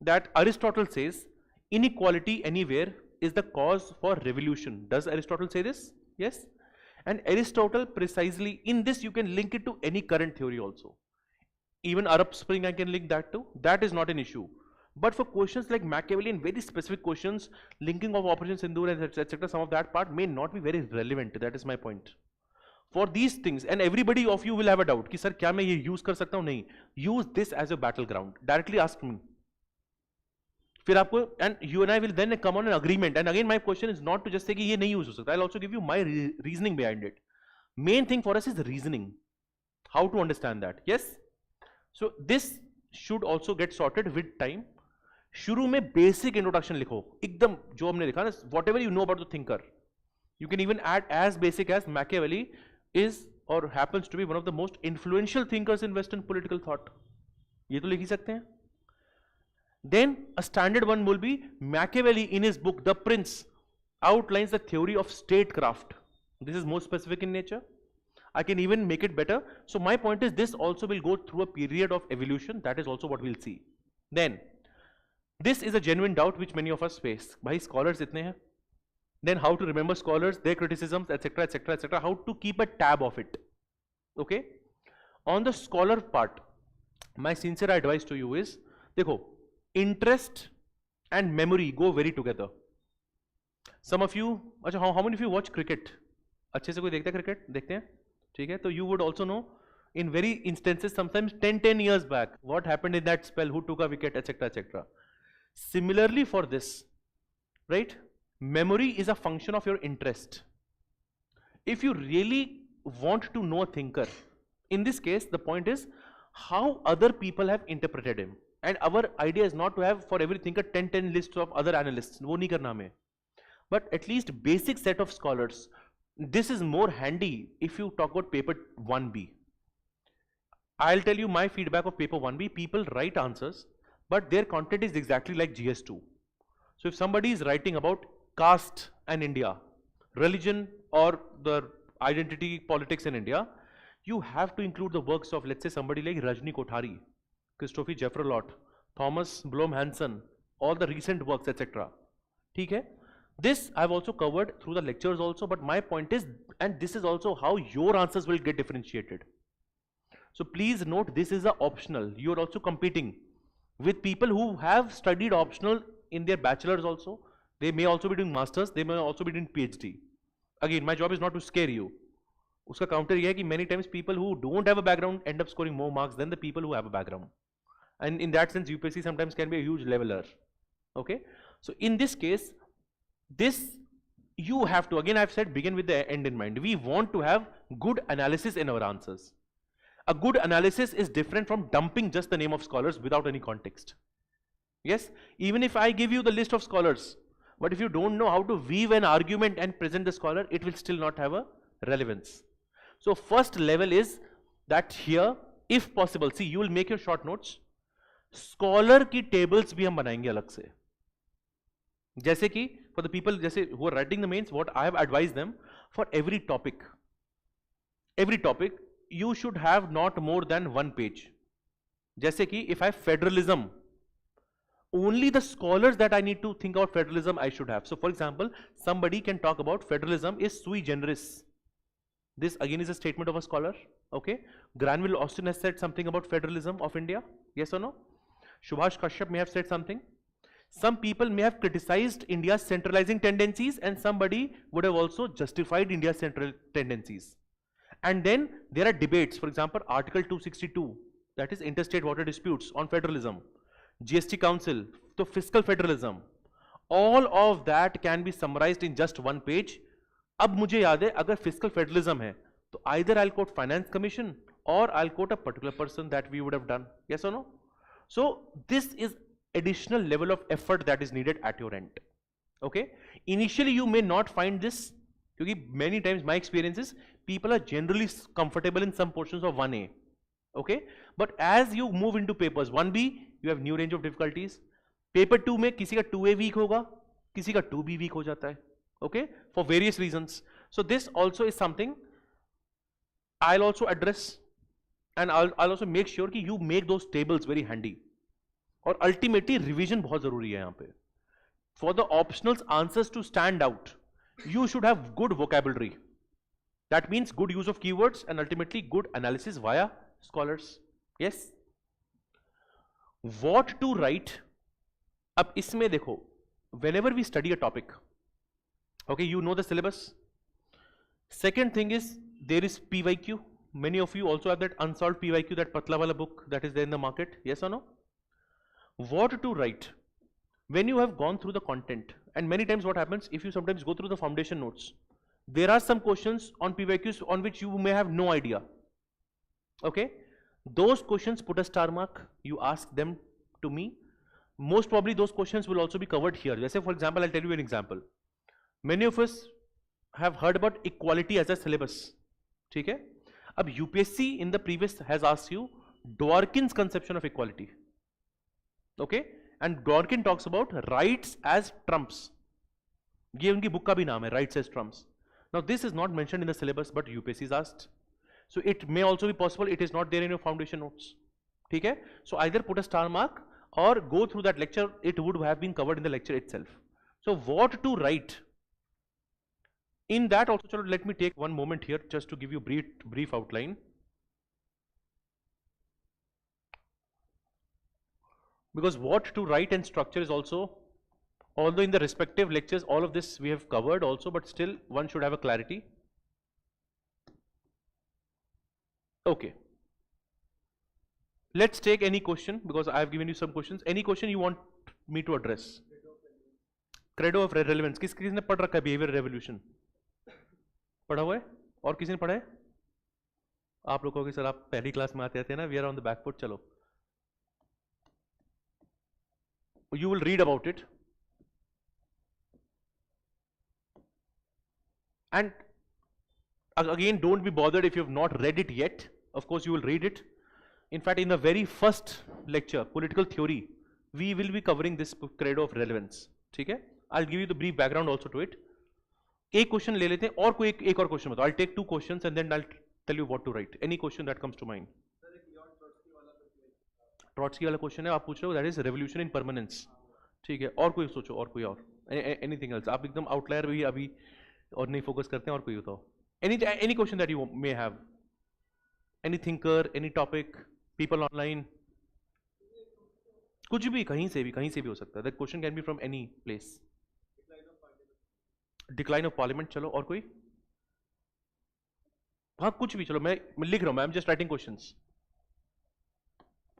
that Aristotle says inequality anywhere is the cause for revolution. Does Aristotle say this? Yes. And Aristotle precisely, in this you can link it to any current theory also. Even Arab Spring I can link that to. That is not an issue. But for questions like Machiavelli and very specific questions, linking of Operation Sindoor and etc., some of that part may not be very relevant. That is my point. For these things, and everybody of you will have a doubt कि sir क्या मैं ये use कर सकता हूँ? नहीं. Use this as a battleground. Directly ask me. फिर आपको, and you and I will then come on an agreement. And again, my question is not to just say कि ये नहीं use हो सकता. I'll also give you my reasoning behind it. Main thing for us is the reasoning. How to understand that? Yes. So this should also get sorted with time. शुरू में basic introduction लिखो, एकदम जो हमने लिखा ना, whatever you know about the thinker. You can even add as basic as Machiavelli is or happens to be one of the most influential thinkers in Western political thought. ये तो लिख ही सकते हैं. Then a standard one will be Machiavelli in his book The Prince outlines the theory of statecraft. This is more specific in nature. I can even make it better. So my point is this also will go through a period of evolution. That is also what we'll see. Then this is a genuine doubt which many of us face. भाई scholars इतने हैं. Then how to remember scholars, their criticisms, etc., etc., etc. How to keep a tab of it. Okay. On the scholar part, my sincere advice to you is, देखो, interest and memory go very together. Some of you, अच्छा, how many of you watch cricket? अच्छे से कोई देखता है cricket? देखते हैं? ठीक है? तो you would also know, in very instances, sometimes 10 years back, what happened in that spell, who took a wicket, etc., etc. Similarly for this, right? Memory is a function of your interest. If you really want to know a thinker, in this case, the point is how other people have interpreted him. And our idea is not to have for everything a 10 list of other analysts. वो नहीं करना हमें. But at least basic set of scholars. This is more handy if you talk about paper 1B. I'll tell you my feedback of paper 1B. People write answers, but their content is exactly like GS2. So if somebody is writing about caste and India, religion or the identity politics in India, you have to include the works of, let's say, somebody like Rajni Kothari, Christopher Jeffrelot, Thomas Blom Hansen, all the recent works, etc. ठीक है? This I've also covered through the lectures also, but my point is, and this is also how your answers will get differentiated. So please note, this is a optional. You are also competing with people who have studied optional in their bachelors also. They may also be doing masters, they may also be doing PhD. Again, my job is not to scare you. Uska counter ye hai ki many times people who don't have a background end up scoring more marks than the people who have a background. And in that sense, UPSC sometimes can be a huge leveler. Okay? So in this case, this you have to, again I've said, begin with the end in mind. We want to have good analysis in our answers. A good analysis is different from dumping just the name of scholars without any context. Yes? Even if I give you the list of scholars, but if you don't know how to weave an argument and present the scholar, it will still not have a relevance. So first level is that here, if possible, see, you will make your short notes. Scholar की tables भी हम बनाएंगे अलग से. जैसे कि for the people जैसे who are writing the mains, what I have advised them, for every topic, you should have not more than 1 page. जैसे कि if I have federalism, only the scholars that I need to think about federalism I should have. So for example, somebody can talk about federalism is sui generis. This again is a statement of a scholar. Okay. Granville Austin has said something about federalism of India. Yes or no? Subhash Kashyap may have said something. Some people may have criticized India's centralizing tendencies, and somebody would have also justified India's central tendencies. And then there are debates. For example, Article 262, that is interstate water disputes on federalism. GST Council, so fiscal federalism. All of that can be summarized in just 1 page. अब मुझे याद है, अगर fiscal federalism है, तो either I'll quote Finance Commission or I'll quote a particular person that we would have done. Yes or no? So this is additional level of effort that is needed at your end. Okay? Initially you may not find this, because many times my experience is people are generally comfortable in some portions of 1A. Okay? But as you move into papers 1B, you have new range of difficulties. Paper 2 में किसी का 2A weak होगा, किसी का 2B weak हो जाता है. Okay? For various reasons. So this also is something I'll also address, and I'll also make sure कि you make those tables very handy. और ultimately revision बहुत जरूरी है यहाँ पे. For the optionals answers to stand out, you should have good vocabulary. That means good use of keywords and ultimately good analysis via scholars. Yes? What to write? अब इसमें देखो, whenever we study a topic, okay, you know the syllabus. Second thing is there is PYQ. Many of you also have that unsolved PYQ, that patla wala book that is there in the market. Yes or no? What to write? When you have gone through the content, and many times what happens, if you sometimes go through the foundation notes, there are some questions on PYQs on which you may have no idea. Okay? Those questions, put a star mark, you ask them to me. Most probably those questions will also be covered here. Let's say, for example, I'll tell you an example. Many of us have heard about equality as a syllabus. Okay? Ab UPSC in the previous has asked you Dworkin's conception of equality. Okay? And Dworkin talks about rights as trumps. ये उनकी book का भी नाम है, rights as trumps. Now this is not mentioned in the syllabus, but UPSC is asked. So it may also be possible it is not there in your foundation notes. Okay? So either put a star mark or go through that lecture. It would have been covered in the lecture itself. So what to write? In that also, let me take one moment here just to give you brief outline. Because what to write and structure is also, although in the respective lectures all of this we have covered also, but still one should have a clarity. Okay. Let's take any question, because I have given you some questions. Any question you want me to address? Credo of relevance. किसने पढ़ रखा है behavior revolution? पढ़ा हुआ है? और किसी ने पढ़ा है? आप लोग कहोगे सर आप पहली क्लास में आते थे ना, we are on the back foot. चलो. You will read about it. And again, don't be bothered if you have not read it yet. Of course, you will read it. In fact, in the very first lecture, political theory, we will be covering this credo of relevance. ठीक है? I'll give you the brief background also to it. एक question ले लेते हैं और कोई एक और क्वेश्चन बताओ. I'll take 2 questions and then I'll tell you what to write. Any question that comes to mind. Trotsky वाला क्वेश्चन है, आप पूछ रहे हो, that is revolution in permanence. ठीक है, और कोई सोचो, और कोई और एनीथिंग एल्स. आप एकदम आउटलायर भी अभी और नहीं फोकस करते हैं, और कोई बताओ. Any question that you may have, any thinker, any topic, people online, कुछ भी, कहीं से भी हो सकता है. That question can be from any place. Decline of parliament, चलो और कोई. हाँ कुछ भी, चलो मैं लिख रहा हूँ, I am just writing questions.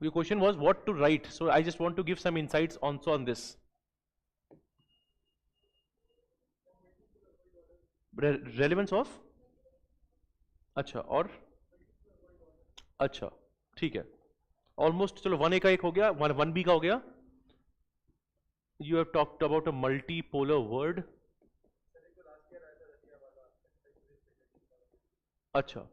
Your question was what to write, so I just want to give some insights also on this. Relevance of, अच्छा, और अच्छा, ठीक है, ऑलमोस्ट. चलो 1A का एक हो गया, 1B का हो गया. You have talked about a multipolar word. अच्छा,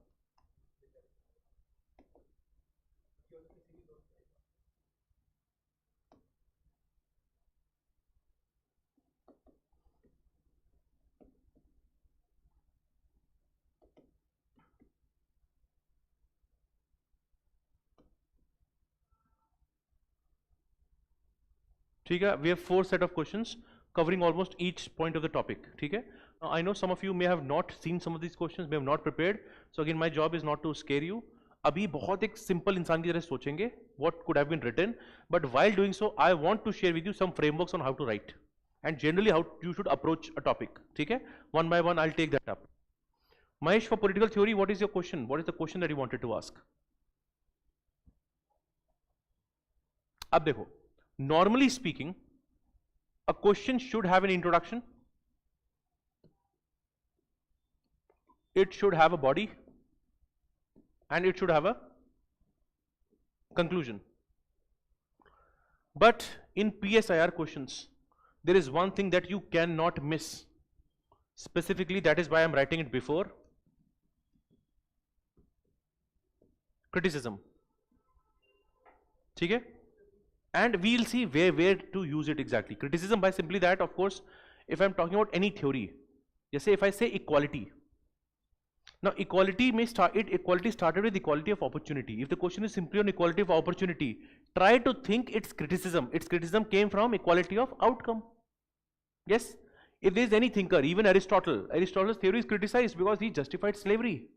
ठीक है. We have 4 set of questions covering almost each point of the topic. ठीक है. I know some of you may have not seen some of these questions, may have not prepared. So again, my job is not to scare you. अभी बहुत एक simple इंसान की तरह सोचेंगे what could have been written, but while doing so, I want to share with you some frameworks on how to write and generally how you should approach a topic. ठीक है. One by one, I'll take that up. Mahesh, for political theory, what is your question? What is the question that you wanted to ask? अब देखो, normally speaking, a question should have an introduction, it should have a body, and it should have a conclusion. But in PSIR questions, there is one thing that you cannot miss. Specifically, that is why I'm writing it before. Criticism. ठीक है? And we'll see where to use it exactly. Criticism, by simply that, of course, if I'm talking about any theory, just say if I say equality. Now equality started with equality of opportunity. If the question is simply on equality of opportunity, try to think its criticism. Its criticism came from equality of outcome. Yes? If there is any thinker, even Aristotle's theory is criticized because he justified slavery.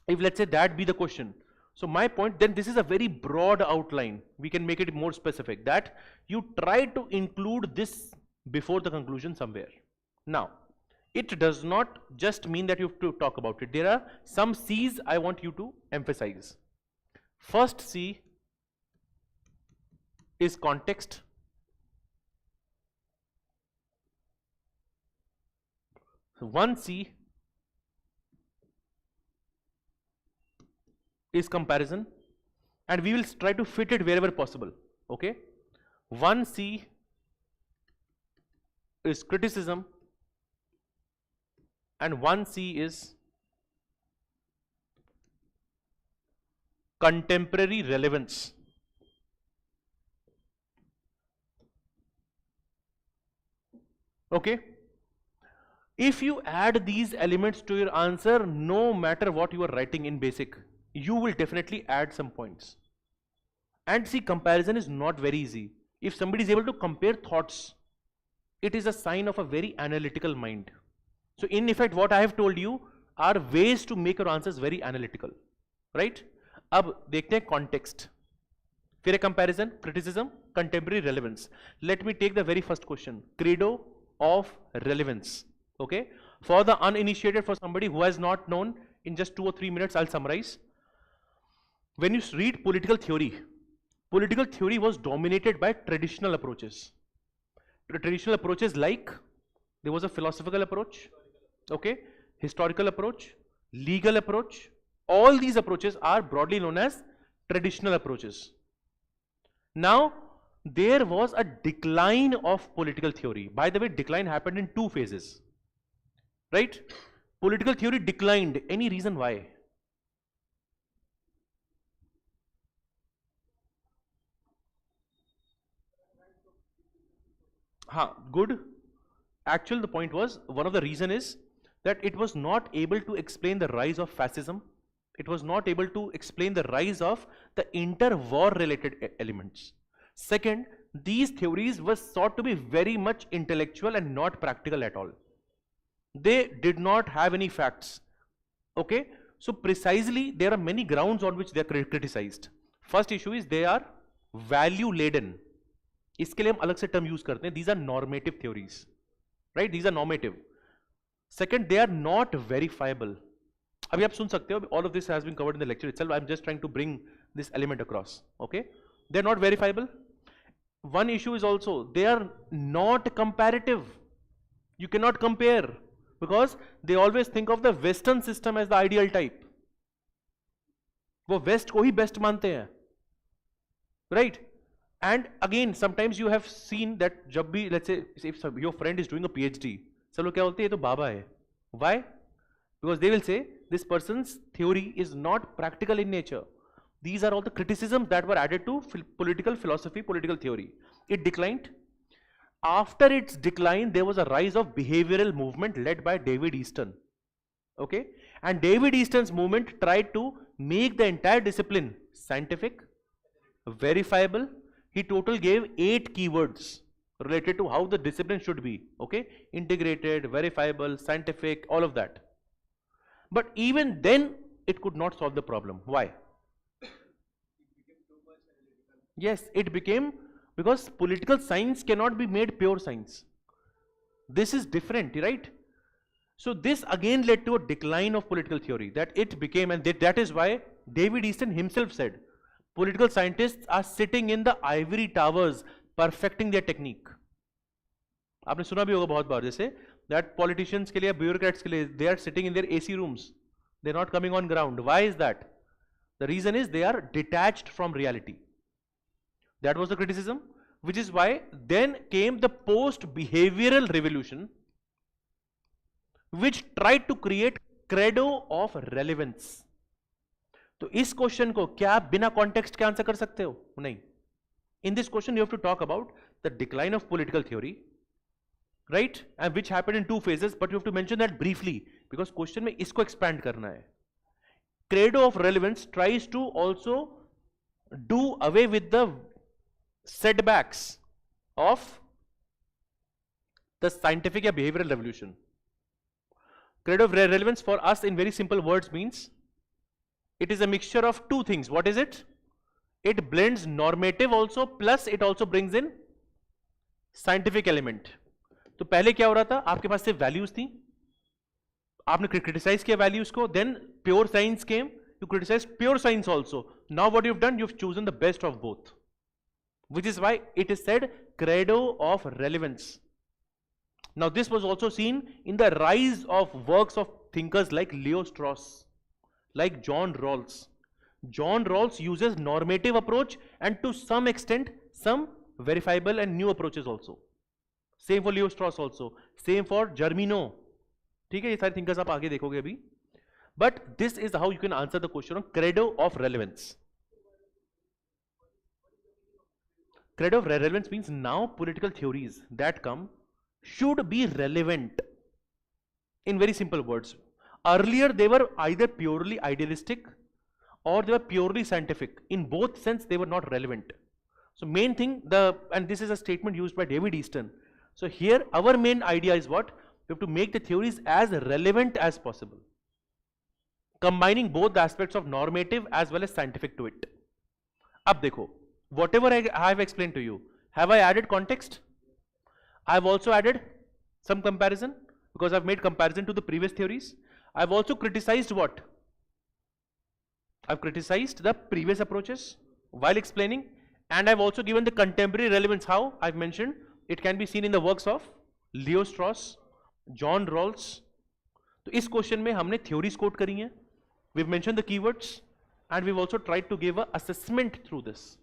If let's say that be the question. So my point, then this is a very broad outline. We can make it more specific, that you try to include this before the conclusion somewhere. Now, it does not just mean that you have to talk about it. There are some C's I want you to emphasize. First C is context. So 1C is comparison, and we will try to fit it wherever possible. Okay, 1C is criticism, and 1C is contemporary relevance. Okay, if you add these elements to your answer, no matter what you are writing in basic, you will definitely add some points. And see, comparison is not very easy. If somebody is able to compare thoughts, it is a sign of a very analytical mind. So in effect, what I have told you are ways to make your answers very analytical, right? अब देखते हैं context. फिर comparison, criticism, contemporary relevance. Let me take the very first question. Credo of relevance. Okay? For the uninitiated, for somebody who has not known, in just 2 or 3 minutes, I'll summarize. When you read political theory was dominated by traditional approaches. Traditional approaches like, there was a philosophical approach, okay, historical approach, legal approach. All these approaches are broadly known as traditional approaches. Now, there was a decline of political theory. By the way, decline happened in two phases, right? Political theory declined. Any reason why? Good. Actually, the point was, one of the reason is that it was not able to explain the rise of fascism. It was not able to explain the rise of the inter-war related elements. Second, these theories were thought to be very much intellectual and not practical at all. They did not have any facts. Okay, so precisely there are many grounds on which they are criticized. First issue is they are value laden. इसके लिए हम अलग से term use करते हैं. These are normative theories, right? These are normative. Second, they are not verifiable. अभी आप सुन सकते हो. All of this has been covered in the lecture itself. I'm just trying to bring this element across. Okay, they're not verifiable. One issue is also they are not comparative. You cannot compare because they always think of the Western system as the ideal type. वो West को ही best मानते हैं, right? And again, sometimes you have seen that जब भी, let's say, if your friend is doing a PhD, सब लोग क्या बोलते हैं, ये तो बाबा है. Why? Because they will say this person's theory is not practical in nature. These are all the criticisms that were added to political philosophy, political theory. It declined. After its decline, there was a rise of behavioral movement led by David Easton. Okay, and David Easton's movement tried to make the entire discipline scientific, verifiable. He total gave 8 keywords related to how the discipline should be. Okay, integrated, verifiable, scientific, all of that. But even then, it could not solve the problem. Why? Yes, it became, because political science cannot be made pure science. This is different, right? So this again led to a decline of political theory, that it became, and that is why David Easton himself said, political scientists are sitting in the ivory towers perfecting their technique. आपने सुना भी होगा बहुत बार, जैसे that politicians के लिए, bureaucrats के लिए, they are sitting in their AC rooms, they are not coming on ground. Why is that? The reason is they are detached from reality. That was the criticism, which is why then came the post-behavioral revolution, which tried to create credo of relevance. तो इस question को क्या आप बिना context के answer कर सकते हो? नहीं. In this question, you have to talk about the decline of political theory, right? And which happened in 2 phases, but you have to mention that briefly because question में इसको expand करना है. Credo of relevance tries to also do away with the setbacks of the scientific या behavioral revolution. Credo of relevance for us in very simple words means it is a mixture of 2 things. What is it? It blends normative also, plus it also brings in scientific element. तो पहले क्या हो रहा था, आपके पास सिर्फ values थी, आपने क्रिटिसाइज किया वैल्यूज को, then pure science came, you criticized pure science also. Now what you've done, you've chosen the best of both, which is why it is said credo of relevance. Now this was also seen in the rise of works of thinkers like Leo Strauss, like John Rawls. John Rawls uses normative approach and to some extent some verifiable and new approaches also. Same for Leo Strauss also. Same for Germino. ठीक है, ये सारे thinkers आप आगे देखोगे अभी. But this is how you can answer the question on credo of relevance. Credo of relevance means now political theories that come should be relevant. In very simple words. Earlier they were either purely idealistic or they were purely scientific. In both sense they were not relevant. So main thing, and this is a statement used by David Easton. So here our main idea is what? We have to make the theories as relevant as possible, combining both the aspects of normative as well as scientific to it. अब देखो, whatever I have explained to you, have I added context? I have also added some comparison because I have made comparison to the previous theories. I have also criticized what? I have criticized the previous approaches while explaining, and I have also given the contemporary relevance. How? I have mentioned it can be seen in the works of Leo Strauss, John Rawls. तो इस question में हमने theories quote करी हैं, we've mentioned the keywords, and we've also tried to give a assessment through this.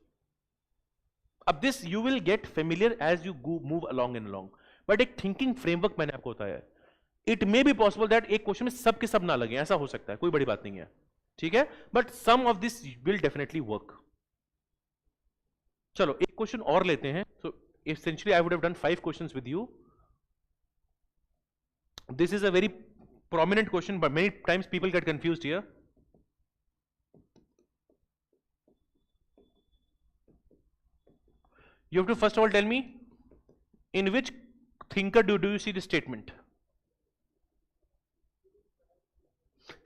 अब this you will get familiar as you move along and along, but एक thinking framework मैंने आपको बताया है. It may be possible that एक question में सब के सब ना लगे, ऐसा हो सकता है, कोई बड़ी बात नहीं है, ठीक है, but some of this will definitely work. चलो एक क्वेश्चन और लेते हैं. सो essentially I would have done 5 questions with you. This is a very prominent question, but many times people get confused here. You have to first of all tell me, in which thinker do you see the statement?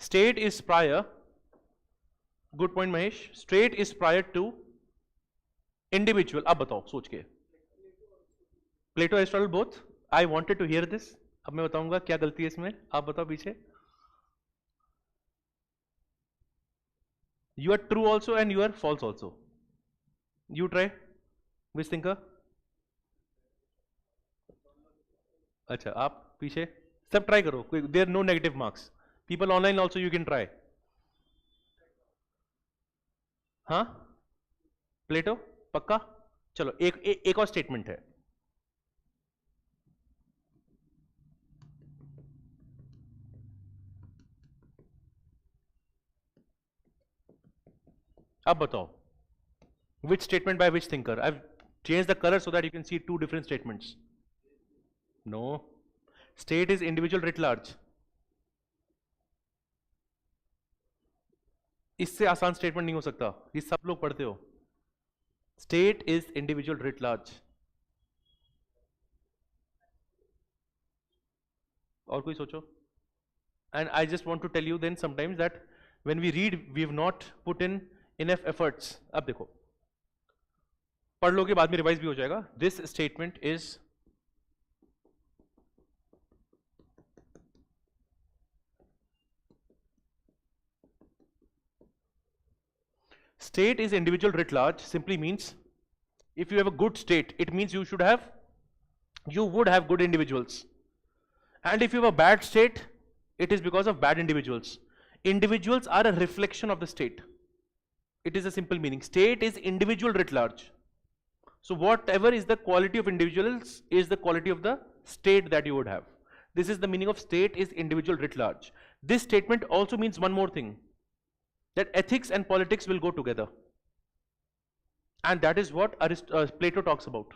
State is prior. Good point, Mahesh. State is prior to individual. अब बताओ सोच के. Plato, Aristotle, both. I wanted to hear this. अब मैं बताऊंगा क्या गलती है इसमें, आप बताओ पीछे. You are true also and you are false also. You try. Which thinker? अच्छा आप पीछे सब ट्राई करो, there no negative marks. People online also you can try. हाँ प्लेटो पक्का. चलो एक और स्टेटमेंट है. अब बताओ which statement by which thinker? I've changed the color so that you can see 2 different statements. No, state is individual writ large. इससे आसान स्टेटमेंट नहीं हो सकता, ये सब लोग पढ़ते हो. State is individual writ large. और कोई सोचो. And I just want to tell you then sometimes that when we read we have not put in enough efforts. अब देखो पढ़ लोगे बाद में रिवाइज भी हो जाएगा. This statement is state is individual writ large simply means if you have a good state it means you would have good individuals, and if you have a bad state it is because of bad individuals. Individuals are a reflection of the state. It is a simple meaning. State is individual writ large. So whatever is the quality of individuals is the quality of the state that you would have. This is the meaning of state is individual writ large. This statement also means one more thing, that ethics and politics will go together, and that is what Plato talks about.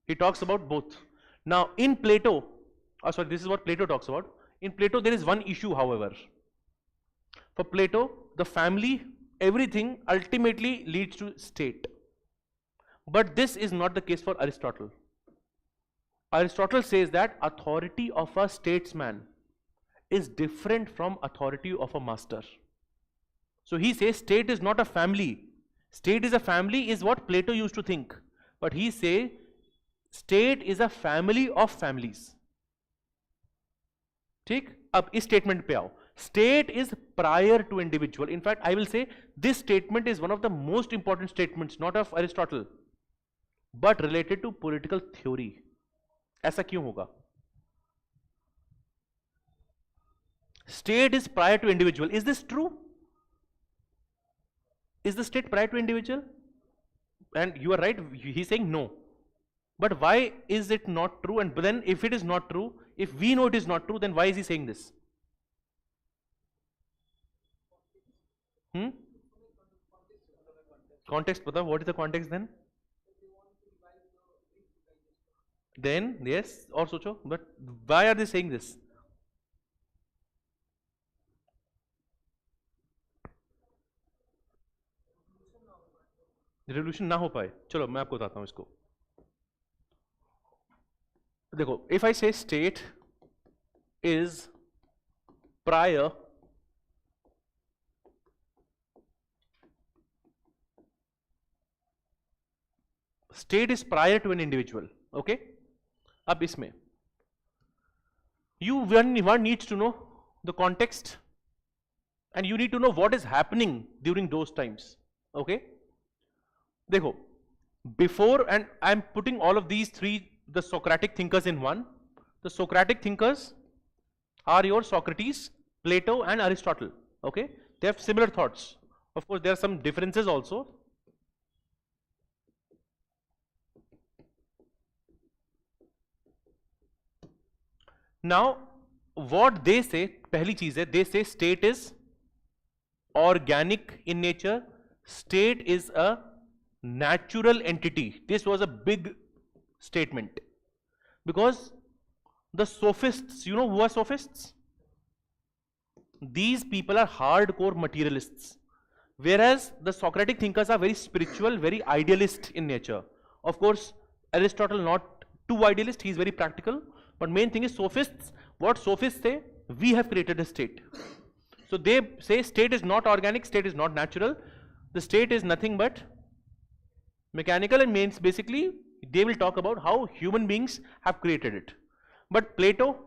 He talks about both. Now in Plato, this is what Plato talks about. In Plato there is one issue, however. For Plato, the family, everything ultimately leads to state. But this is not the case for Aristotle. Aristotle says that authority of a statesman is different from authority of a master. So he says state is not a family. State is a family is what Plato used to think. But he says state is a family of families. ठीक, अब इस statement पे आओ. State is prior to individual. In fact, I will say this statement is one of the most important statements, not of Aristotle, but related to political theory. ऐसा क्यों होगा? State is prior to individual. Is this true? Is the state prior to individual? And you are right, he's saying no. But why is it not true? And then if it is not true, if we know it is not true, then why is he saying this? Context, pata, what is the context then? Then, yes, or socho, but why are they saying this? Revolution ना हो पाए. चलो मैं आपको बताता हूं इसको. देखो, if I say state is prior to an individual, okay? अब इसमें one needs to know the context, and you need to know what is happening during those times, okay? देखो, before, and I'm putting all of these three, the Socratic thinkers in one. The Socratic thinkers are your Socrates, Plato and Aristotle, okay? They have similar thoughts. Of course, there are some differences also. Now, what they say, पहली चीज है, they say state is organic in nature, state is a natural entity. This was a big statement because the sophists, you know who are sophists? These people are hardcore materialists, whereas the Socratic thinkers are very spiritual, very idealist in nature. Of course, Aristotle not too idealist, he is very practical, but main thing is sophists. What sophists say? We have created a state. So they say state is not organic, state is not natural, the state is nothing but mechanical, and means basically they will talk about how human beings have created it. But Plato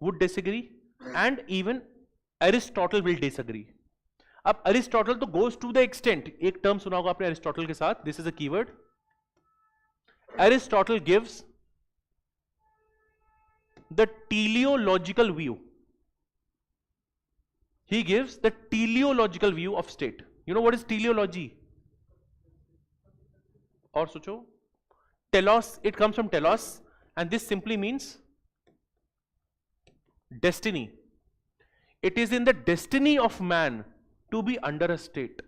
would disagree, and even Aristotle will disagree. अब Aristotle तो goes to the extent, एक term सुना होगा आपने Aristotle के साथ, this is a keyword. Aristotle gives the teleological view. He gives the teleological view of state. You know what is teleology? और सोचो, telos, it comes from telos, and this simply means destiny. It is in the destiny of man to be under a state.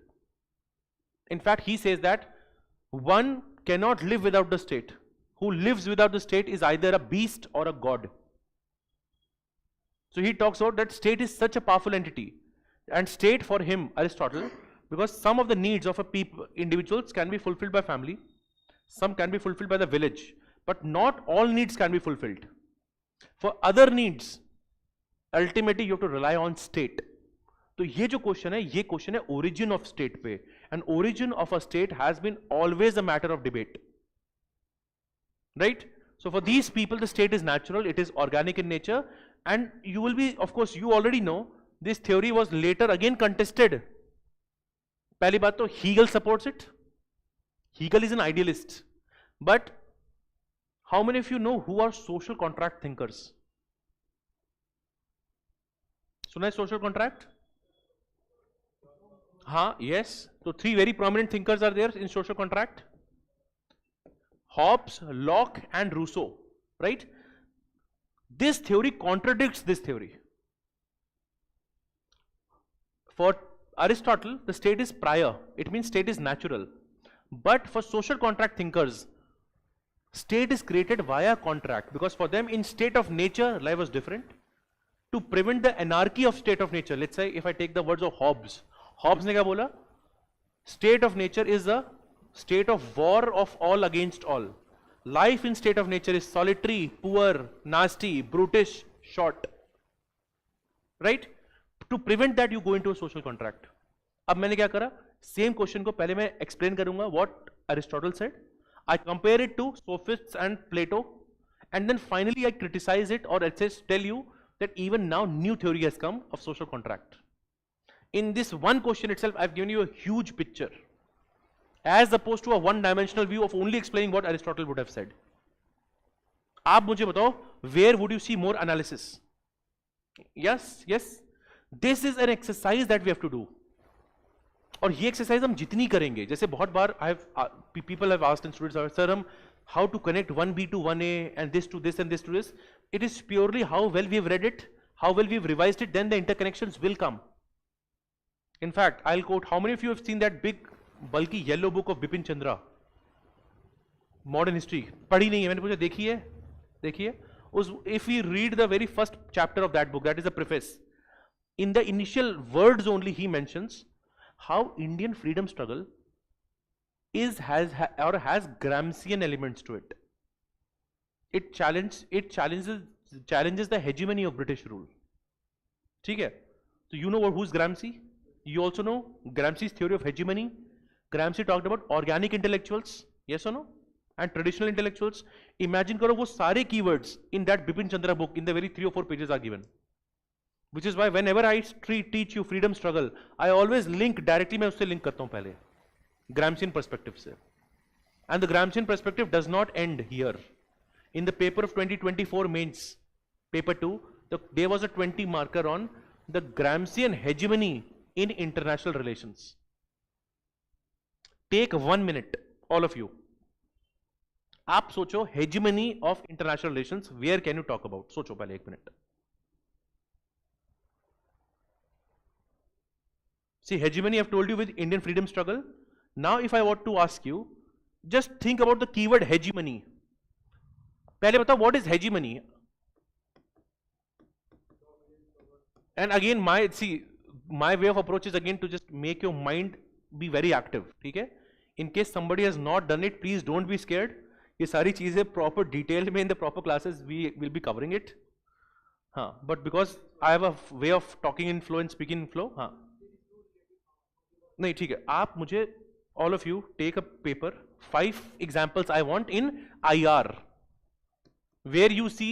In fact, he says that one cannot live without the state. Who lives without the state is either a beast or a god. So he talks about that state is such a powerful entity, and state for him, Aristotle, because some of the needs of a individuals can be fulfilled by family, some can be fulfilled by the village, but not all needs can be fulfilled. For other needs, ultimately you have to rely on state. तो ये जो question है, ये question है origin of state पे, and origin of a state has been always a matter of debate, right? So for these people, the state is natural, it is organic in nature, and you will be, of course, you already know this theory was later again contested. पहली बात तो Hegel supports it. Hegel is an idealist, but how many of you know who are social contract thinkers? सुना है social contract? हाँ, yes. So three very prominent thinkers are there in social contract: Hobbes, Locke, and Rousseau. Right? This theory contradicts this theory. For Aristotle, the state is prior. It means state is natural. But for social contract thinkers, state is created via contract, because for them in state of nature, life was different. To prevent the anarchy of state of nature, let's say if I take the words of Hobbes, Hobbes ने क्या बोला? State of nature is a state of war of all against all. Life in state of nature is solitary, poor, nasty, brutish, short. Right? To prevent that, you go into a social contract. अब मैंने क्या करा? Same question को पहले मैं explain करूंगा what Aristotle said. I compare it to sophists and Plato, and then finally I criticize it, or let's say tell you that even now new theory has come of social contract. In this one question itself, I've given you a huge picture, as opposed to a one-dimensional view of only explaining what Aristotle would have said. आप मुझे बताओ, where would you see more analysis? Yes, yes. This is an exercise that we have to do. और ये exercise हम जितनी करेंगे, जैसे बहुत बार people have asked and students, sir, how to connect 1B to 1A and this to this and this to this. It is purely how well we've read it, how well we've revised it, then the interconnections will come. In fact, I'll quote, how many of you have seen that big bulky yellow book of Bipin Chandra, Modern History? पढ़ी नहीं है, मैंने पूछा देखिए, देखिए. If we read the very first chapter of that book, that is the preface, in the initial words only he mentions how Indian freedom struggle has Gramscian elements to it. It challenges the hegemony of British rule. ठीक है? So you know who's Gramsci? You also know Gramsci's theory of hegemony. Gramsci talked about organic intellectuals, yes or no? And traditional intellectuals. Imagine karo wo sare keywords in that Bipin Chandra book in the very 3 or 4 pages are given. Which is why whenever I teach you freedom struggle, I always link directly, मैं उससे link करता हूँ पहले Gramscian perspective से. And the Gramscian perspective does not end here. In the paper of 2024 mains, paper 2, there was a 20 marker on the Gramscian hegemony in international relations. Take 1 minute, all of you. आप सोचो hegemony of international relations, where can you talk about? सोचो पहले 1 minute. See, hegemony I've told you with Indian freedom struggle. Now if I want to ask you, just think about the keyword hegemony. पहले बताओ what is hegemony? And again my way of approach is again to just make your mind be very active. ठीक है? In case somebody has not done it, please don't be scared. ये सारी चीजें proper detail में in the proper classes we will be covering it. हाँ, but because I have a way of talking in flow and speaking in flow. हाँ, नहीं ठीक है, आप मुझे all of you take a paper, 5 examples I want in IR where you see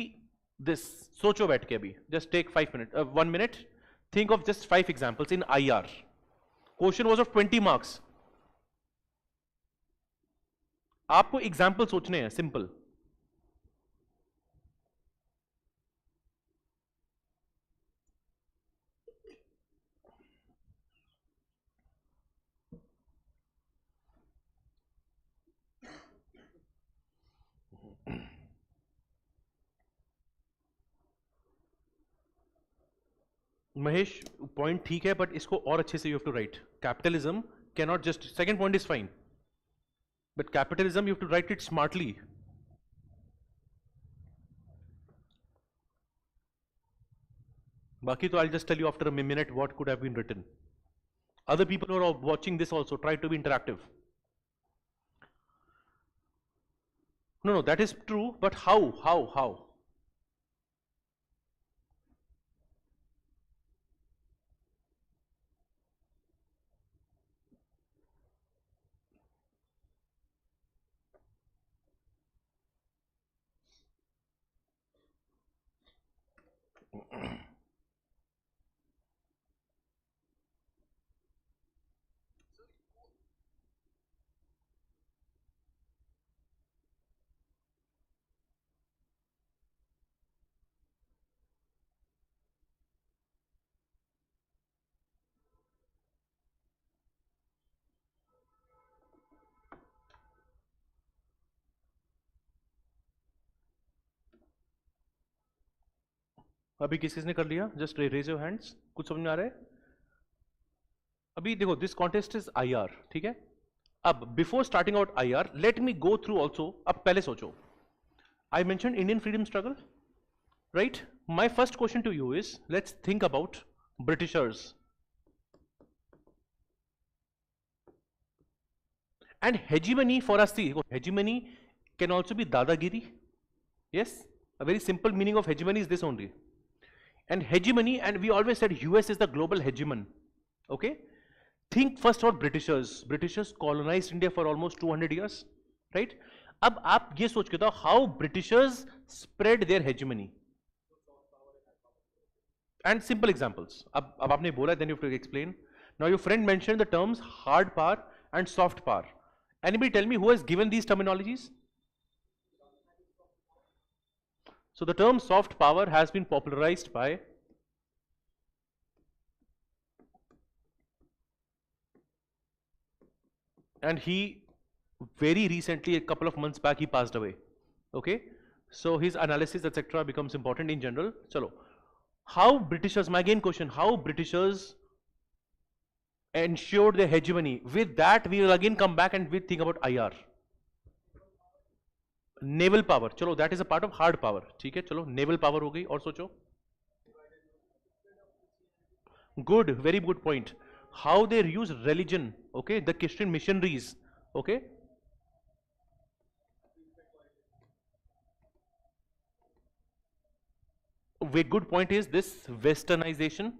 this. सोचो बैठ के अभी, just take 5 minutes, 1 minute, think of just 5 examples in IR. Question was of 20 marks. आपको एग्जाम्पल सोचने हैं, सिंपल. महेश, पॉइंट ठीक है, but इसको और अच्छे से you have to write. Capitalism cannot just, second point is fine, but capitalism you have to write it smartly. बाकी तो I just tell you after a minute what could have been written. Other people who are watching this also try to be interactive. No, that is true, but how? अभी किस किसने कर लिया? Just raise your hands. कुछ समझ में आ रहा है? अभी देखो, दिस कॉन्टेस्ट इज IR, ठीक है? अब before starting out IR, let me go through also. अब पहले सोचो, I mention Indian freedom struggle, right? My first question to you is, let's think about Britishers. And hegemony for us, see, hegemony can also be dadagiri. Yes, a very simple meaning of hegemony is this only. And hegemony, and we always said US is the global hegemon. Okay, think first about Britishers. Britishers colonized India for almost 200 years, right? अब आप ये सोच के बताओ, how Britishers spread their hegemony. And simple examples. अब आपने बोला, then you have to explain. Now your friend mentioned the terms hard power and soft power. Anybody tell me who has given these terminologies? So the term soft power has been popularized by and he very recently, a couple of months back, he passed away. Okay, so his analysis etc becomes important in general. Chalo, how Britishers, my again question, how Britishers ensured their hegemony? With that we will again come back and we think about IR. Naval power, चलो, that is a part of hard power. ठीक है, चलो, naval power हो गई. और सोचो. Good, very good point. How they use religion, okay, the Christian missionaries, okay. Very good point is this westernization.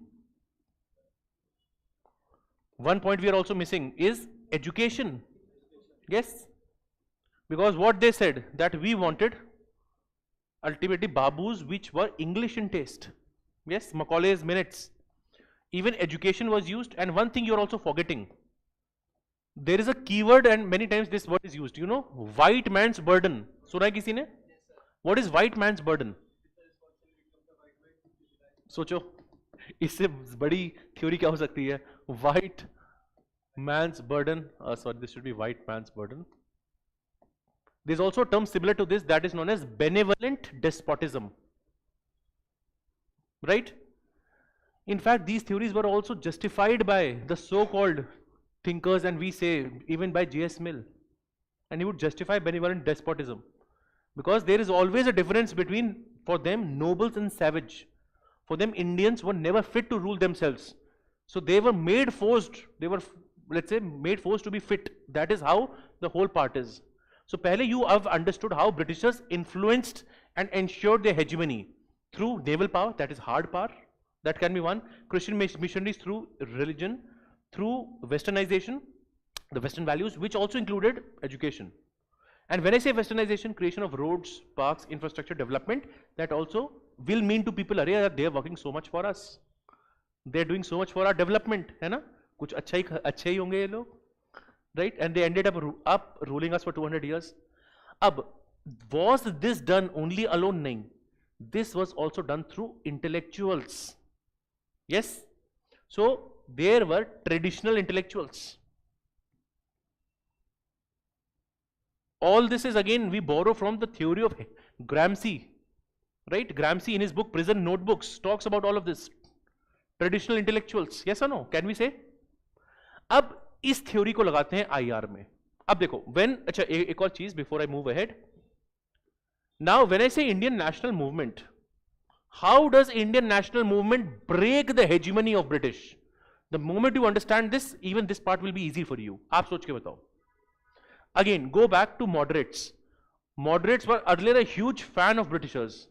One point we are also missing is education. Yes, because what they said, that we wanted ultimately babus which were English in taste. Yes, Macaulay's minutes. Even education was used. And one thing you are also forgetting, there is a keyword and many times this word is used, you know, white man's burden. सुना है किसी ने? What is white man's burden? सोचो, इससे बड़ी theory क्या हो सकती है? White man's burden, sorry, this should be white man's burden. There's also a term similar to this that is known as benevolent despotism. Right? In fact, these theories were also justified by the so-called thinkers, and we say even by J.S. Mill. And he would justify benevolent despotism. Because there is always a difference between, for them, nobles and savage. For them, Indians were never fit to rule themselves. So they were made forced, they were, let's say, made forced to be fit. That is how the whole part is. So, pehle you have understood how Britishers influenced and ensured their hegemony through naval power, that is hard power, that can be one. Christian missionaries through religion, through westernization, the western values, which also included education. And when I say westernization, creation of roads, parks, infrastructure development, that also will mean to people, arey, they are working so much for us. They are doing so much for our development, है ना? कुछ अच्छे ही होंगे ये लोग, right? And they ended up ruling us for 200 years. Ab, was this done only alone? Nahin. This was also done through intellectuals. Yes? So there were traditional intellectuals. All this is again we borrow from the theory of Gramsci, right? Gramsci in his book Prison Notebooks talks about all of this. Traditional intellectuals, yes or no? Can we say? अब इस theory को लगाते हैं IR में. अब देखो, when, अच्छा एक और चीज before I move ahead. Now when I say Indian national movement, how does Indian national movement break the hegemony of British? The moment you understand this, even this part will be easy for you. आप सोच के बताओ. Again, go back to moderates. Moderates were earlier a huge fan of Britishers.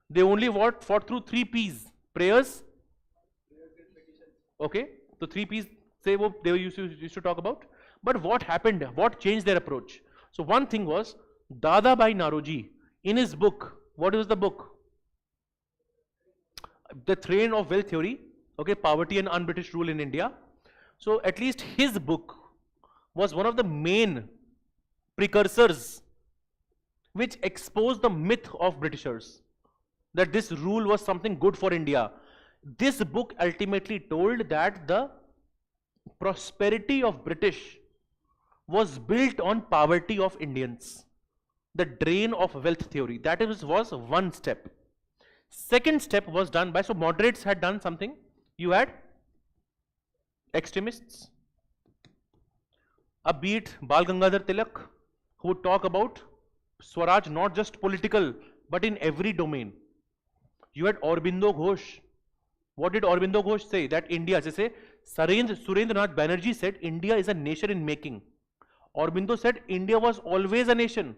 They only fought through 3 P's. Prayers. Okay, so 3 P's say what they used to talk about. But what happened? What changed their approach? So one thing was Dadabhai Naoroji in his book. What was the book? The Train of Wealth Theory. Okay, Poverty and Un-British Rule in India. So at least his book was one of the main precursors which exposed the myth of Britishers, that this rule was something good for India. This book ultimately told that the prosperity of British was built on poverty of Indians. The drain of wealth theory, that was one step. Second step was done by, so moderates had done something. You had extremists, a beat Bal Gangadhar Tilak, who would talk about Swaraj not just political but in every domain. You had Aurobindo Ghosh. What did Aurobindo Ghosh say? That India, as I say, Surendranath Banerjee said India is a nation in making. Aurobindo said India was always a nation.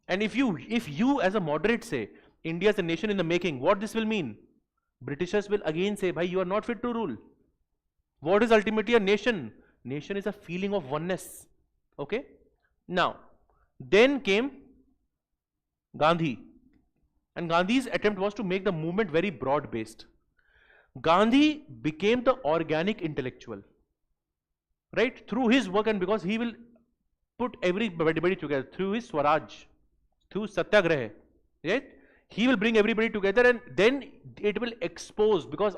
And if you as a moderate say India is a nation in the making, what this will mean? Britishers will again say, bhai, you are not fit to rule. What is ultimately a nation? Nation is a feeling of oneness. Okay? Now, then came Gandhi. And Gandhi's attempt was to make the movement very broad based. Gandhi became the organic intellectual, right? Through his work, and because he will put everybody together through his Swaraj, through Satyagraha, right? He will bring everybody together, and then it will expose, because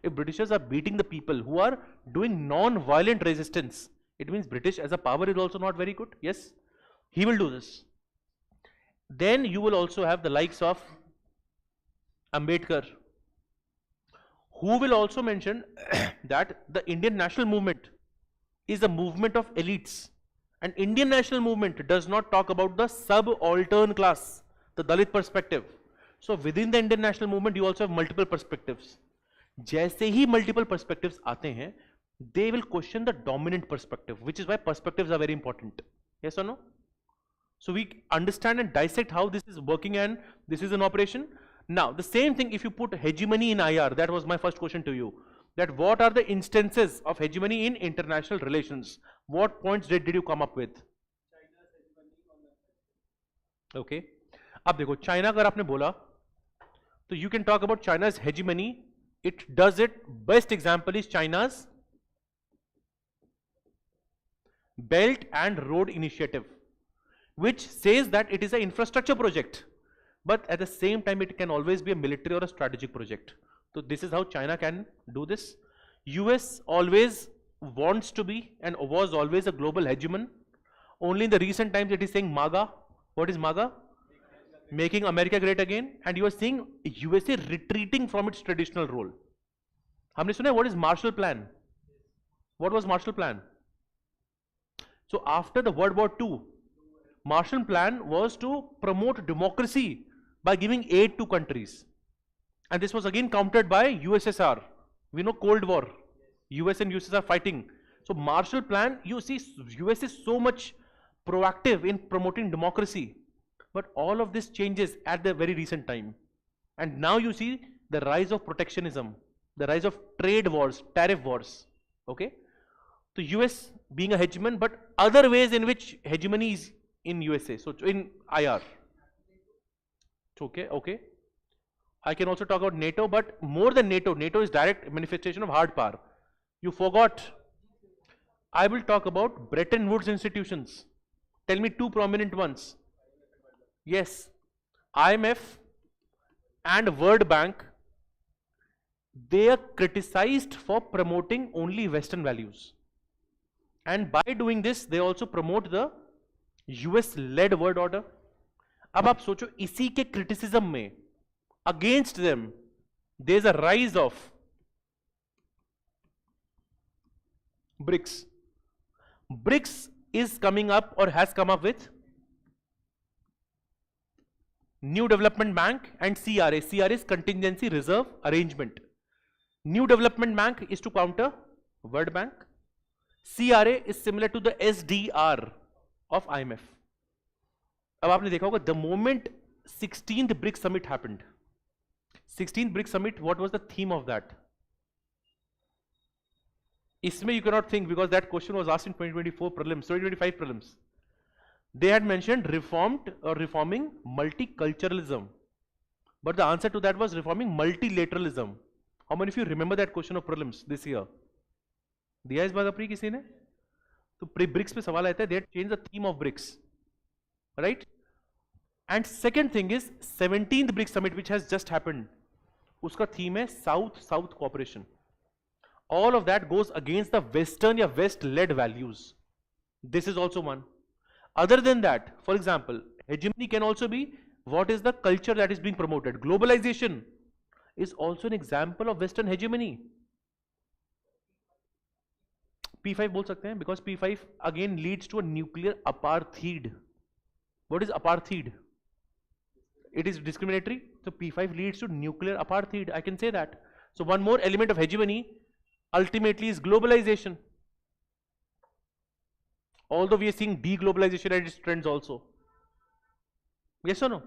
if Britishers are beating the people who are doing non-violent resistance, it means British as a power is also not very good. Yes, he will do this. Then you will also have the likes of Ambedkar, who will also mention that the Indian national movement is a movement of elites, and Indian national movement does not talk about the subaltern class, the Dalit perspective. So within the Indian national movement you also have multiple perspectives. जैसे ही multiple perspectives आते हैं, they will question the dominant perspective, which is why perspectives are very important. Yes or no? So we understand and dissect how this is working, and this is an operation. Now the same thing, if you put hegemony in IR, that was my first question to you, that what are the instances of hegemony in international relations? What points did you come up with? Okay. अब देखो, China अगर आपने बोला, so you can talk about China's hegemony. It does it. Best example is China's Belt and Road Initiative, which says that it is an infrastructure project, but at the same time it can always be a military or a strategic project. So this is how China can do this. US always wants to be and was always a global hegemon. Only in the recent times it is saying MAGA, What is MAGA? Making America Great Again. And you are seeing USA retreating from its traditional role. हमने सुना है what is Marshall Plan? What was Marshall Plan? So after the World War II, Marshall Plan was to promote democracy by giving aid to countries. And this was again countered by USSR. We know Cold War. US and USSR fighting. So Marshall Plan, you see US is so much proactive in promoting democracy. But all of this changes at the very recent time. And now you see the rise of protectionism, the rise of trade wars, tariff wars. Okay? So US being a hegemon, but other ways in which hegemony is in USA. So in IR. Okay, okay. I can also talk about NATO, but more than NATO, NATO is direct manifestation of hard power. You forgot. I will talk about Bretton Woods institutions. Tell me two prominent ones. Yes, IMF and World Bank, they are criticized for promoting only Western values. And by doing this, they also promote the US-led world order. अब आप सोचो इसी के criticism में, against them, there is a rise of BRICS. BRICS is coming up or has come up with New Development Bank and CRA. CRA is Contingency Reserve Arrangement. New Development Bank is to counter World Bank. CRA is similar to the SDR of IMF. अब आपने देखा होगा, the moment 16th BRICS Summit happened. 16th BRICS Summit, what was the theme of that? इसमें you cannot think because that question was asked in 2024 prelims, 2025 prelims. They had mentioned reforming multiculturalism. But the answer to that was reforming multilateralism. How many of you remember that question of prelims this year? दिया इस बार अपनी किसी ने? तो BRICS पे सवाल आता है, they had changed the theme of BRICS. Right? And second thing is 17th BRICS Summit which has just happened. उसका theme है South-South cooperation. All of that goes against the Western या West-led values. This is also one. Other than that, for example, hegemony can also be what is the culture that is being promoted. Globalization is also an example of Western hegemony. P5 बोल सकते हैं because P5 again leads to a nuclear apartheid. What is apartheid? It is discriminatory. So P5 leads to nuclear apartheid. I can say that. So one more element of hegemony ultimately is globalization. Although we are seeing deglobalization and its trends also. Yes or no?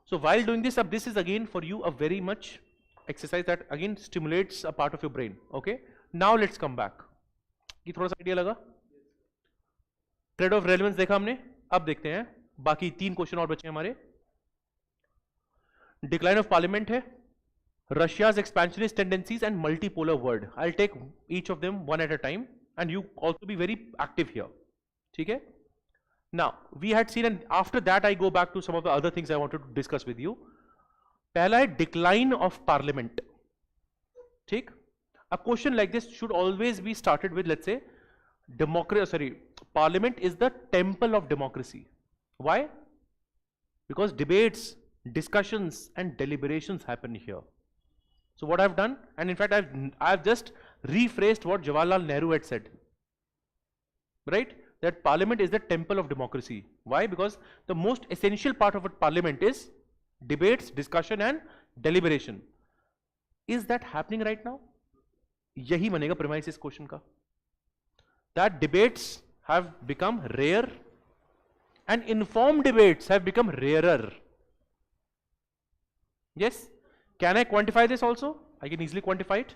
So while doing this, this is again for you a very much exercise that again stimulates a part of your brain. Okay? Now let's come back. ये थोड़ा सा idea लगा? Trade off relevance देखा हमने, अब देखते हैं बाकी तीन क्वेश्चन और बचे हमारे. डिक्लाइन ऑफ पार्लियामेंट है, Russia's expansionist tendencies and multipolar world. I will take each of them one at a time and you also be very active here. ठीक है? Now we had seen and after that I go back to some of the other things I wanted to discuss with you. पहला है decline of parliament. ठीक? A question like this should always be started with, let's say, Parliament is the temple of democracy. Why? Because debates, discussions, and deliberations happen here. So what I've done, and in fact I've just rephrased what Jawaharlal Nehru had said. Right? That Parliament is the temple of democracy. Why? Because the most essential part of a Parliament is debates, discussion, and deliberation. Is that happening right now? यही बनेगा premise इस question का. That debates have become rare and informed debates have become rarer. Yes? Can I quantify this also? I can easily quantify it.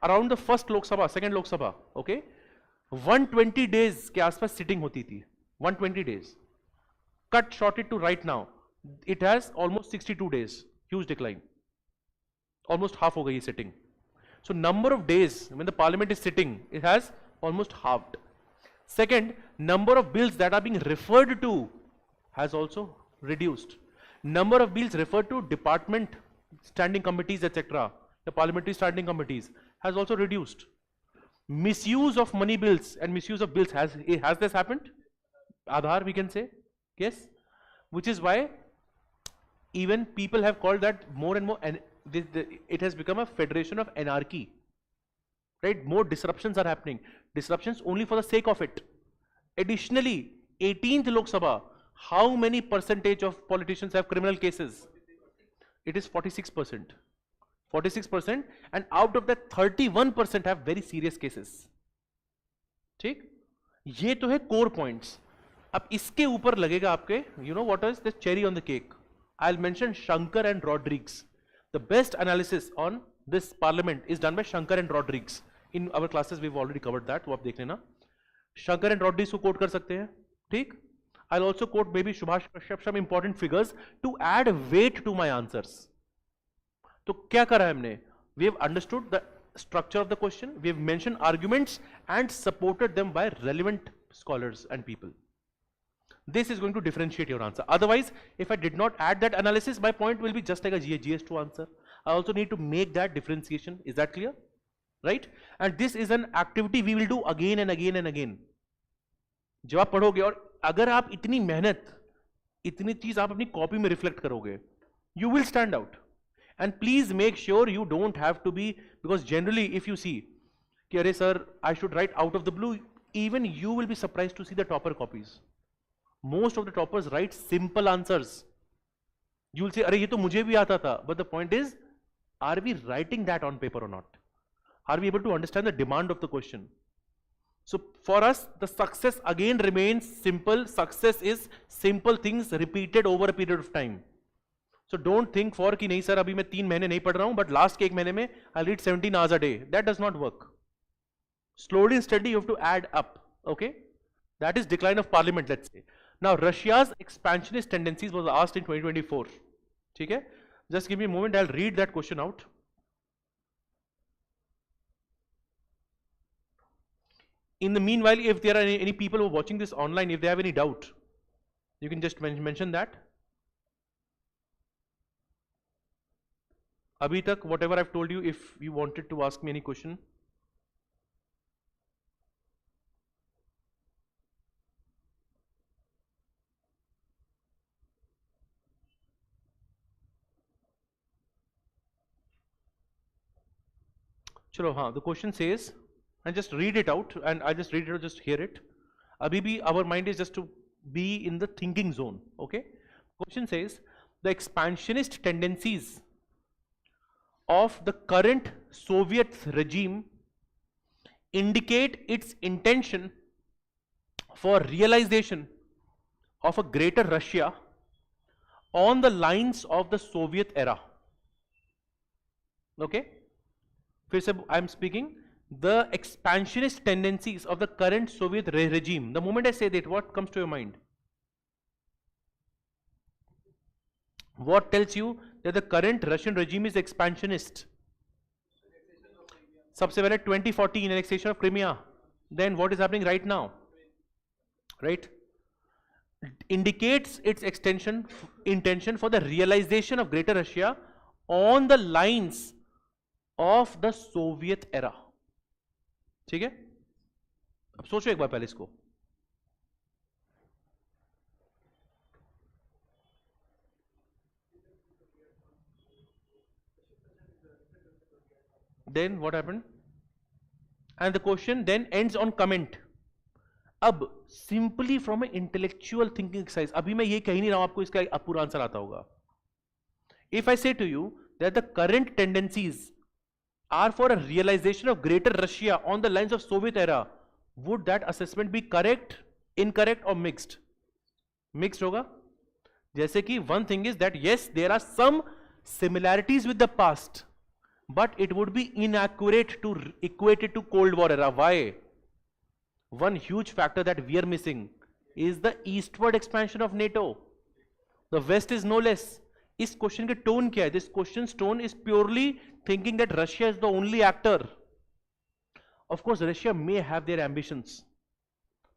Around the first Lok Sabha, second Lok Sabha, okay? 120 days के आसपास sitting होती थी. 120 days. Cut shorted to right now. It has almost 62 days. Huge decline. Almost half हो गई sitting. So number of days when the parliament is sitting, it has almost halved. Second, number of bills that are being referred to has also reduced. Number of bills referred to department, standing committees, etc., the parliamentary standing committees, has also reduced. Misuse of money bills and misuse of bills, has this happened? Aadhaar, we can say, yes. which is why even people have called that more and more, and it has become a federation of anarchy, right? More disruptions are happening, disruptions only for the sake of it. Additionally, 18th Lok Sabha, how many percentage of politicians have criminal cases? It is 46%. 46%, and out of that 31% have very serious cases. ठीक, ये तो है core points. अब इसके ऊपर लगेगा आपके, you know what is the cherry on the cake? I'll mention Shankar and Rodrigues. The best analysis on this parliament is done by Shankar and Rodrigues. In our classes we've already covered that, वो आप देख लेना. Shankar and Rodrigues को quote कर सकते हैं, ठीक? I'll also quote maybe Subhash Kashyap, some important figures to add weight to my answers. तो क्या करा हमने? We have understood the structure of the question, we have mentioned arguments and supported them by relevant scholars and people. This is going to differentiate your answer. Otherwise, if I did not add that analysis, my point will be just like a GS2 answer. I also need to make that differentiation. Is that clear? Right? And this is an activity we will do again and again and again. जब आप पढ़ोगे और अगर आप इतनी मेहनत, इतनी चीज आप अपनी कॉपी में रिफ्लेक्ट करोगे, you will stand out. And please make sure you don't have to be, because generally if you see, कि अरे sir, I should write out of the blue, even you will be surprised to see the topper copies. Most of the toppers write simple answers. You will say, अरे ये तो मुझे भी आता था. But the point is, are we writing that on paper or not? Are we able to understand the demand of the question? So for us, the success again remains simple. Success is simple things repeated over a period of time. So don't think for कि नहीं sir अभी मैं 3 महीने नहीं पढ़ रहा हूँ, but last के 1 महीने में I'll read 17 hours a day. That does not work. Slowly and steady you have to add up. Okay, that is decline of parliament. Let's say now Russia's expansionist tendencies was asked in 2024. ठीक है? Just give me a moment. I'll read that question out. In the meanwhile, if there are any people who are watching this online, if they have any doubt, you can just mention that. Abhi tak, whatever I've told you, if you wanted to ask me any question. Chalo, हाँ, the question says, and just read it out, and I just read it out, just hear it. Abhi bhi, our mind is just to be in the thinking zone, okay? Question says, the expansionist tendencies of the current Soviet regime indicate its intention for realization of a greater Russia on the lines of the Soviet era. Okay? First, I'm speaking the expansionist tendencies of the current Soviet regime. The moment I say that, what comes to your mind? What tells you that the current Russian regime is expansionist? सबसे पहले 2014 annexation of Crimea. Then what is happening right now? Right? Indicates its intention for the realization of greater Russia on the lines of the Soviet era. ठीक है? अब सोचो एक बार पहले इसको. Then what happened? And the question then ends on comment. अब simply from an intellectual thinking exercise, अभी मैं ये कह नहीं रहा हूं आपको इसका पूरा आंसर आता होगा. If I say to you that the current tendencies are for a realization of greater Russia on the lines of Soviet era, would that assessment be correct, incorrect or mixed? Mixed होगा. जैसे कि one thing is that yes, there are some similarities with the past, but it would be inaccurate to equate it to Cold War era. Why? One huge factor that we are missing is the eastward expansion of NATO. The West is no less. इस question के tone क्या है? This question's tone is purely thinking that Russia is the only actor. Of course, Russia may have their ambitions.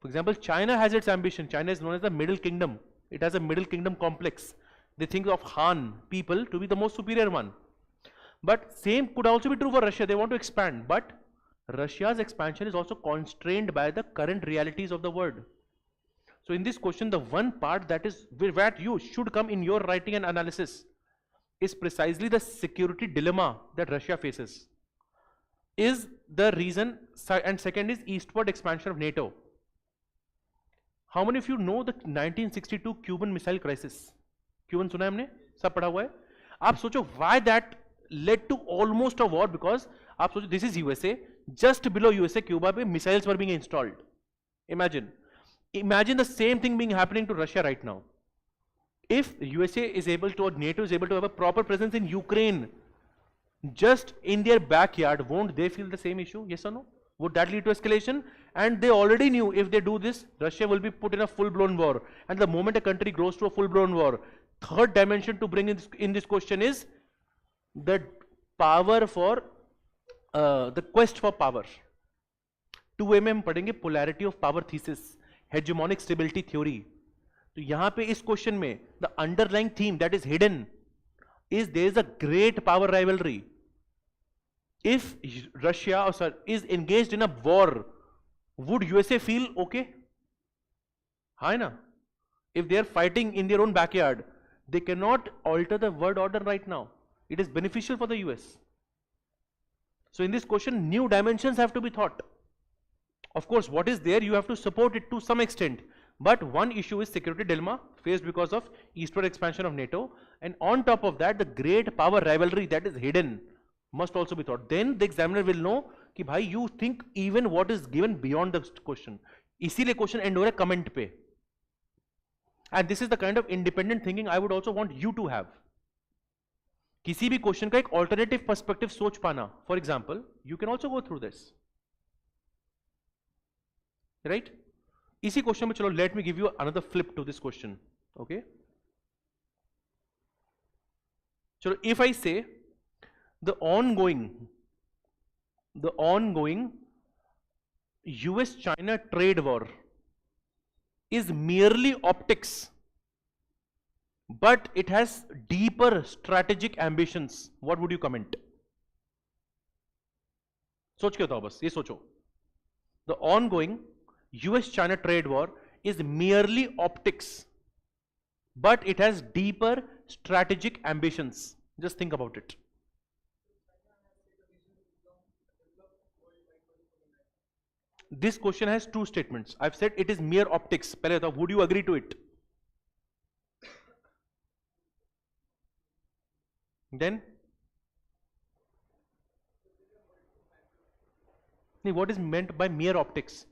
For example, China has its ambition. China is known as the Middle Kingdom. It has a Middle Kingdom complex. They think of Han people to be the most superior one. But same could also be true for Russia. They want to expand. But Russia's expansion is also constrained by the current realities of the world. So in this question, the one part that is where you should come in your writing and analysis is precisely the security dilemma that Russia faces. Is the reason, and second is eastward expansion of NATO. How many of you know the 1962 Cuban Missile Crisis? Cuban सुना है हमने, सब पढ़ा हुआ है. आप सोचो why that led to almost a war, because आप सोचो this is USA, just below USA Cuba पे missiles were being installed. Imagine the same thing being happening to Russia right now. If USA is able to, or NATO is able to have a proper presence in Ukraine, just in their backyard, won't they feel the same issue? Yes or no? Would that lead to escalation? And they already knew if they do this, Russia will be put in a full-blown war. And the moment a country grows to a full-blown war, third dimension to bring in this question is the power for, the quest for power. 2A में हम पढ़ेंगे polarity of power thesis, hegemonic stability theory. तो यहाँ पे इस question में the underlying theme that is hidden is there is a great power rivalry. If Russia is engaged in a war, would USA feel okay? हाँ ना? If they are fighting in their own backyard, they cannot alter the world order right now. It is beneficial for the US. So in this question, new dimensions have to be thought. Of course, what is there, you have to support it to some extent. But one issue is security dilemma faced because of eastward expansion of NATO. And on top of that, the great power rivalry that is hidden must also be thought. Then the examiner will know कि भाई you think even what is given beyond the question. इसीलिए question end हो रहा है comment पे. And this is the kind of independent thinking I would also want you to have. किसी भी question का एक alternative perspective सोच पाना. For example, you can also go through this. Right? इसी क्वेश्चन में चलो, let me give you another flip to this question. Okay? चलो, if I say the ongoing US-China trade war is merely optics, but it has deeper strategic ambitions, what would you comment? सोच के बताओ बस, ये सोचो. The ongoing US-China trade war is merely optics, but it has deeper strategic ambitions. Just think about it. This question has two statements. I've said it is mere optics. पहले बताओ, would you agree to it? Then? What is meant by mere optics?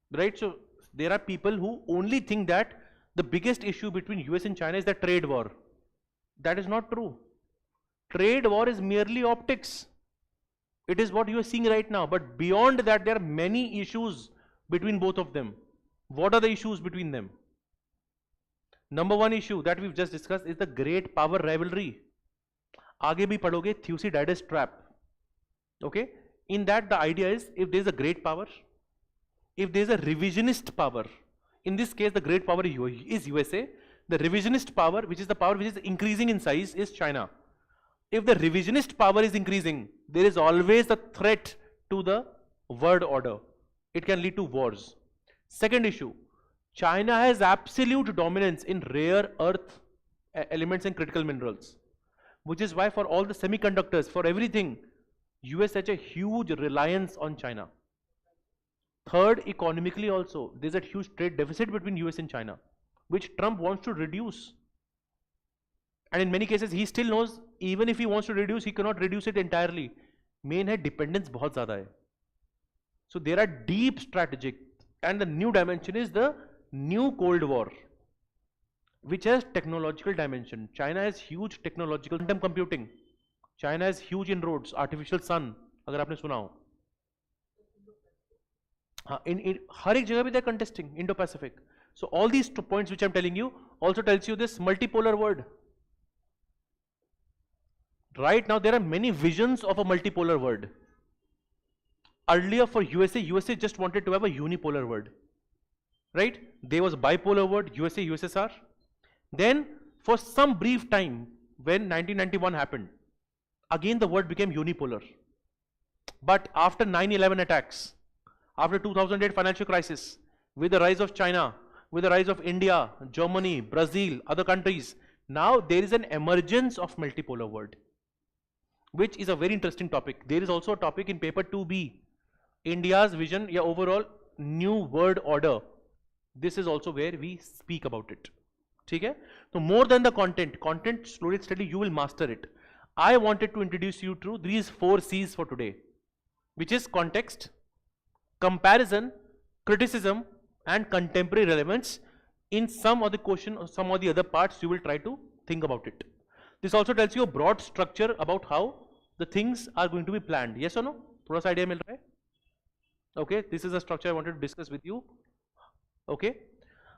Right, so there are people who only think that the biggest issue between US and China is the trade war. That is not true. Trade war is merely optics. It is what you are seeing right now, but beyond that there are many issues between both of them. What are the issues between them? Number one issue that we've just discussed is the great power rivalry. आगे भी पढ़ोगे, Thucydides trap. Okay, in that the idea is, if there is a great power, if there is a revisionist power, in this case the great power is USA, the revisionist power, which is the power which is increasing in size, is China. If the revisionist power is increasing, there is always a threat to the world order. It can lead to wars. Second issue, China has absolute dominance in rare earth elements and critical minerals, which is why for all the semiconductors, for everything, US has a huge reliance on China. Third, economically also, there is a huge trade deficit between US and China, which Trump wants to reduce. And in many cases, he still knows, even if he wants to reduce, he cannot reduce it entirely. Main hai dependence bahut zyada hai. So there are deep strategic, and the new dimension is the new Cold War, which has technological dimension. China has huge technological quantum computing. China has huge inroads, artificial sun, अगर आपने सुना हो. In हर एक जगह भी they are contesting, Indo-Pacific. So all these 2 points which I'm telling you also tells you this multipolar world. Right now there are many visions of a multipolar world. Earlier for USA just wanted to have a unipolar world. Right? There was bipolar world, USA, USSR. Then for some brief time, when 1991 happened, again the world became unipolar. But after 9/11 attacks, After 2008 financial crisis, with the rise of China, with the rise of India, Germany, Brazil, other countries, now there is an emergence of multipolar world, which is a very interesting topic. There is also a topic in paper 2B, India's vision, yeah, overall new world order. This is also where we speak about it. Okay? So more than the content slowly steadily you will master it. I wanted to introduce you to these 4 C's for today, which is context, comparison, criticism, and contemporary relevance. In some of the question or some of the other parts, you will try to think about it. This also tells you a broad structure about how the things are going to be planned. Yes or no? थोड़ा सा idea मिल रहा है? Okay, this is a structure I wanted to discuss with you. Okay,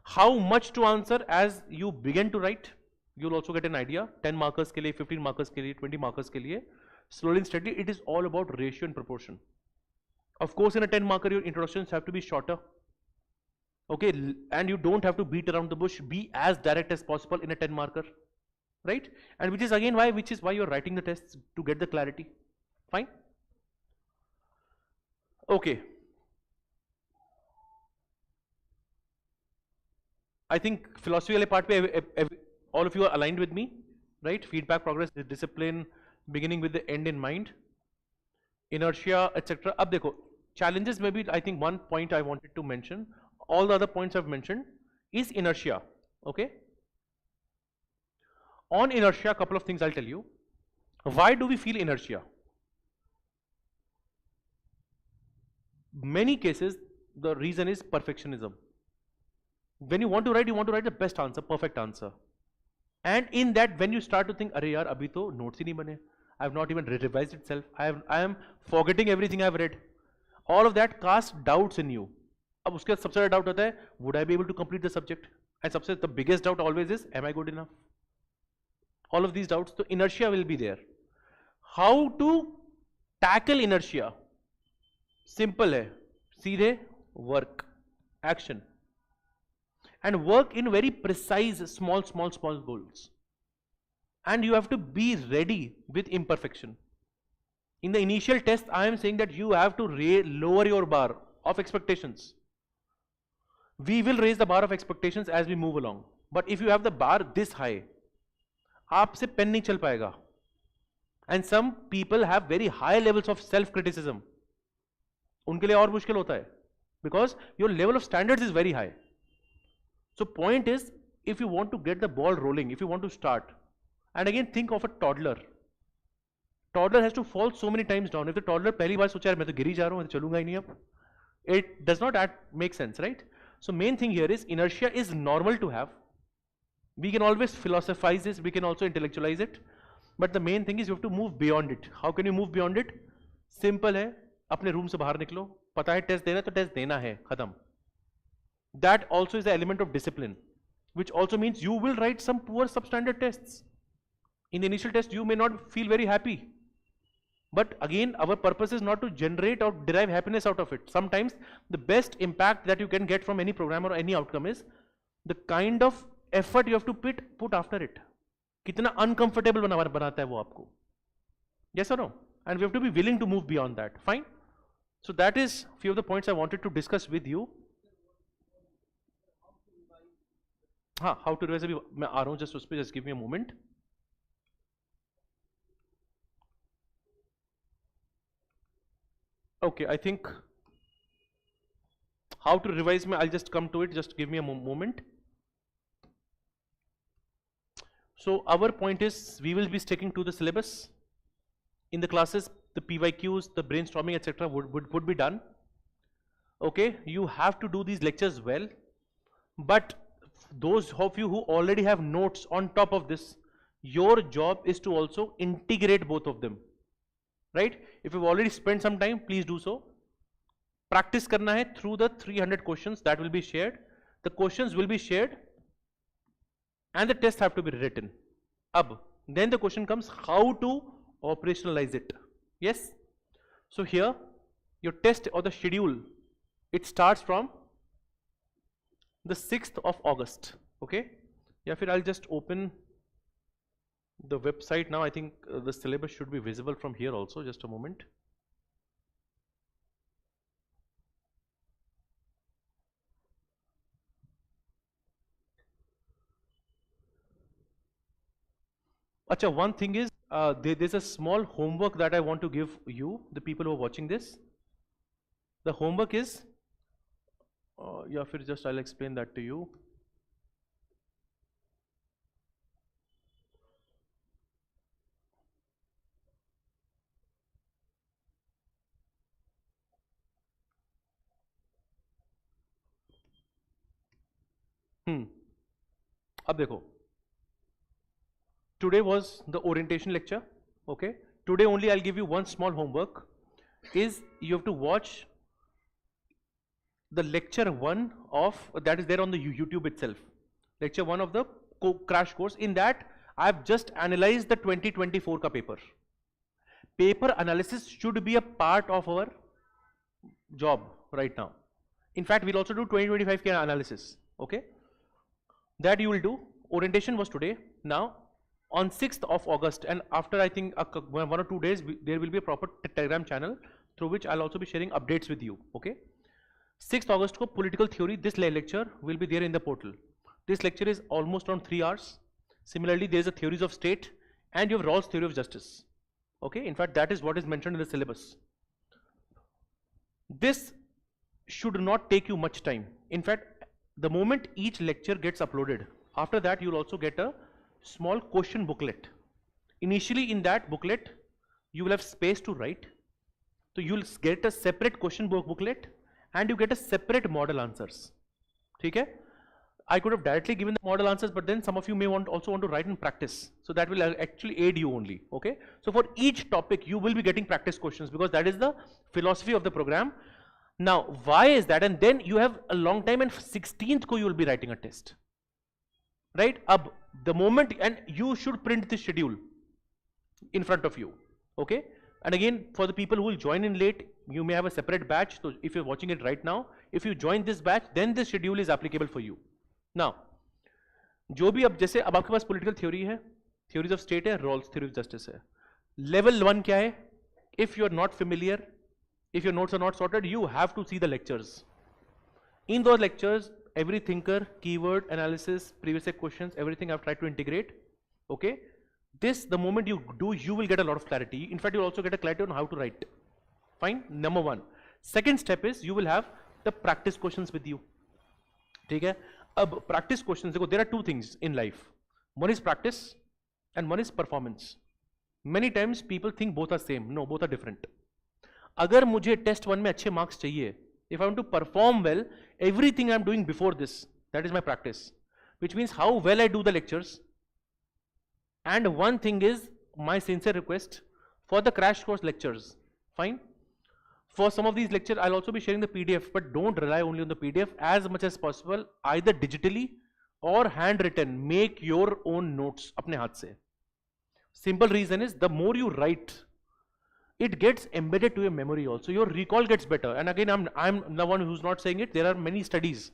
how much to answer as you begin to write, you'll also get an idea. 10 markers के लिए, 15 markers के लिए, 20 markers के लिए. Slowly and steadily, it is all about ratio and proportion. Of course, in a 10 marker, your introductions have to be shorter. Okay, and you don't have to beat around the bush. Be as direct as possible in a 10 marker, right? And which is again why, you're writing the tests, to get the clarity. Fine. Okay. I think philosophy wale part pe all of you are aligned with me, right? Feedback, progress, discipline, beginning with the end in mind, inertia, etc. Ab dekho, challenges maybe I think one point I wanted to mention, all the other points I've mentioned, is inertia. Okay. On inertia, a couple of things I'll tell you. Why do we feel inertia? Many cases, the reason is perfectionism. When you want to write the best answer, perfect answer. And in that, when you start to think, "Arey yaar, abhi to notes hi nahi bane. I have not even revised itself. I am forgetting everything I have read." All of that casts doubts in you. अब उसके बाद सबसे बड़ा doubt होता है, would I be able to complete the subject? And सबसे the biggest doubt always is, am I good enough? All of these doubts, so inertia will be there. How to tackle inertia? Simple है, सीधे work, action. And work in very precise, small goals. And you have to be ready with imperfection. In the initial test, I am saying that you have to lower your bar of expectations. We will raise the bar of expectations as we move along. But if you have the bar this high, आपसे pen नहीं चल पाएगा. And some people have very high levels of self-criticism. उनके लिए और मुश्किल होता है. Because your level of standards is very high. So point is, if you want to get the ball rolling, if you want to start, and again think of a toddler. Toddler has to fall so many times down. If the toddler पहली बार सोचा मैं तो गिर ही जा रहा हूँ, मैं तो चलूँगा ही नहीं अब. It does not make sense, right? So main thing here is inertia is normal to have. We can always philosophize this, we can also intellectualize it, but the main thing is you have to move beyond it. How can you move beyond it? Simple है, अपने room से बाहर निकलो, पता है test देना तो test देना है, खत्म. That also is the element of discipline, which also means you will write some poor substandard tests. In the initial test, you may not feel very happy. But again, our purpose is not to generate or derive happiness out of it. Sometimes the best impact that you can get from any program or any outcome is the kind of effort you have to put after it. कितना uncomfortable बनाता है वो आपको. Yes or no? And we have to be willing to move beyond that. Fine? So that is few of the points I wanted to discuss with you. हाँ, how to revise अभी मैं आ रहा हूँ, just give me a moment. Okay, I think how to revise, I'll just come to it, just give me a moment. So our point is, we will be sticking to the syllabus. In the classes, the PYQs, the brainstorming, etc. would be done. Okay, you have to do these lectures well, but those of you who already have notes on top of this, your job is to also integrate both of them. Right? If you've already spent some time, please do so. Practice करना है through the 300 questions that will be shared. The questions will be shared and the tests have to be written. Then the question comes, how to operationalize it. Yes? So here, your test or the schedule, it starts from the 6th of August. Okay? Yeah, I'll just open the website now. I think the syllabus should be visible from here also. Just a moment. Acha, one thing is, there's a small homework that I want to give you, the people who are watching this. The homework is, yeah, just I'll explain that to you. अब देखो, today was the orientation lecture, okay? Today only I'll give you one small homework, is you have to watch the lecture 1 of, that is there on the YouTube itself, lecture 1 of the crash course. In that I've just analyzed the 2024 ka paper. Paper analysis should be a part of our job right now. In fact, we'll also do 2025 ka analysis, okay? That you will do. Orientation was today. Now on 6th of August, and after I think 1 or 2 days, there will be a proper Telegram channel through which I'll also be sharing updates with you, okay? 6th August ko political theory, this lecture will be there in the portal. This lecture is almost around 3 hours. Similarly, there is a theories of state and you have Rawls theory of justice, okay? In fact, that is what is mentioned in the syllabus. This should not take you much time. In fact, the moment each lecture gets uploaded, after that you'll also get a small question booklet. Initially in that booklet, you will have space to write. So you'll get a separate question booklet and you get a separate model answers. Okay? I could have directly given the model answers, but then some of you may also want to write in practice. So that will actually aid you only. Okay? So for each topic, you will be getting practice questions because that is the philosophy of the program. Now, why is that? And then you have a long time, and 16th ko you will be writing a test. Right? The moment, and you should print the schedule in front of you. Okay? And again, for the people who will join in late, you may have a separate batch. So if you're watching it right now, if you join this batch, then this schedule is applicable for you. Now, जो भी अब जैसे अब आपके पास political theory है, theories of state है, Rawls theory of justice है. Level 1 क्या है? If you're not familiar, if your notes are not sorted, you have to see the lectures. In those lectures, every thinker, keyword analysis, previous questions, everything I've tried to integrate. Okay? This, the moment you do, you will get a lot of clarity. In fact, you'll also get a clarity on how to write. Fine? Number 1. Second step is you will have the practice questions with you. Okay? Practice questions, there are two things in life. One is practice and one is performance. Many times people think both are same. No, both are different. अगर मुझे test 1 में अच्छे marks चाहिए, if I want to perform well, everything I am doing before this, that is my practice. Which means how well I do the lectures. And one thing is my sincere request for the crash course lectures. Fine? For some of these lectures, I'll also be sharing the PDF, but don't rely only on the PDF. As much as possible, either digitally or handwritten, make your own notes अपने हाथ से. Simple reason is the more you write, it gets embedded to your memory also. Your recall gets better. And again, I'm the one who's not saying it. There are many studies.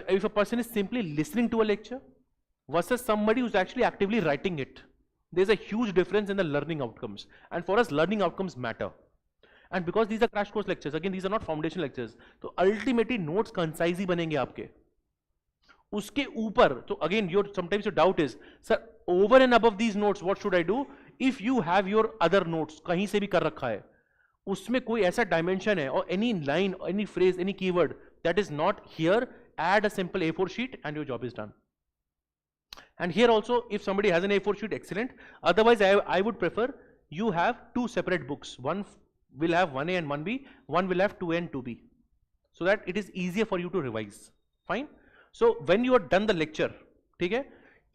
If a person is simply listening to a lecture versus somebody who's actually actively writing it, there's a huge difference in the learning outcomes. And for us, learning outcomes matter. And because these are crash course lectures, again, these are not foundation lectures. So ultimately, notes concise ही बनेंगे आपके. उसके ऊपर, so again, sometimes your doubt is, sir, over and above these notes, what should I do? If you have your other notes, कहीं से भी कर रखा है, उसमें कोई ऐसा dimension है, or any line, any phrase, any keyword that is not here, add a simple A4 sheet and your job is done. And here also, if somebody has an A4 sheet, excellent. Otherwise, I would prefer you have two separate books. One will have 1A and 1B, one will have 2A and 2B. So that it is easier for you to revise. Fine? So when you are done the lecture, ठीक है?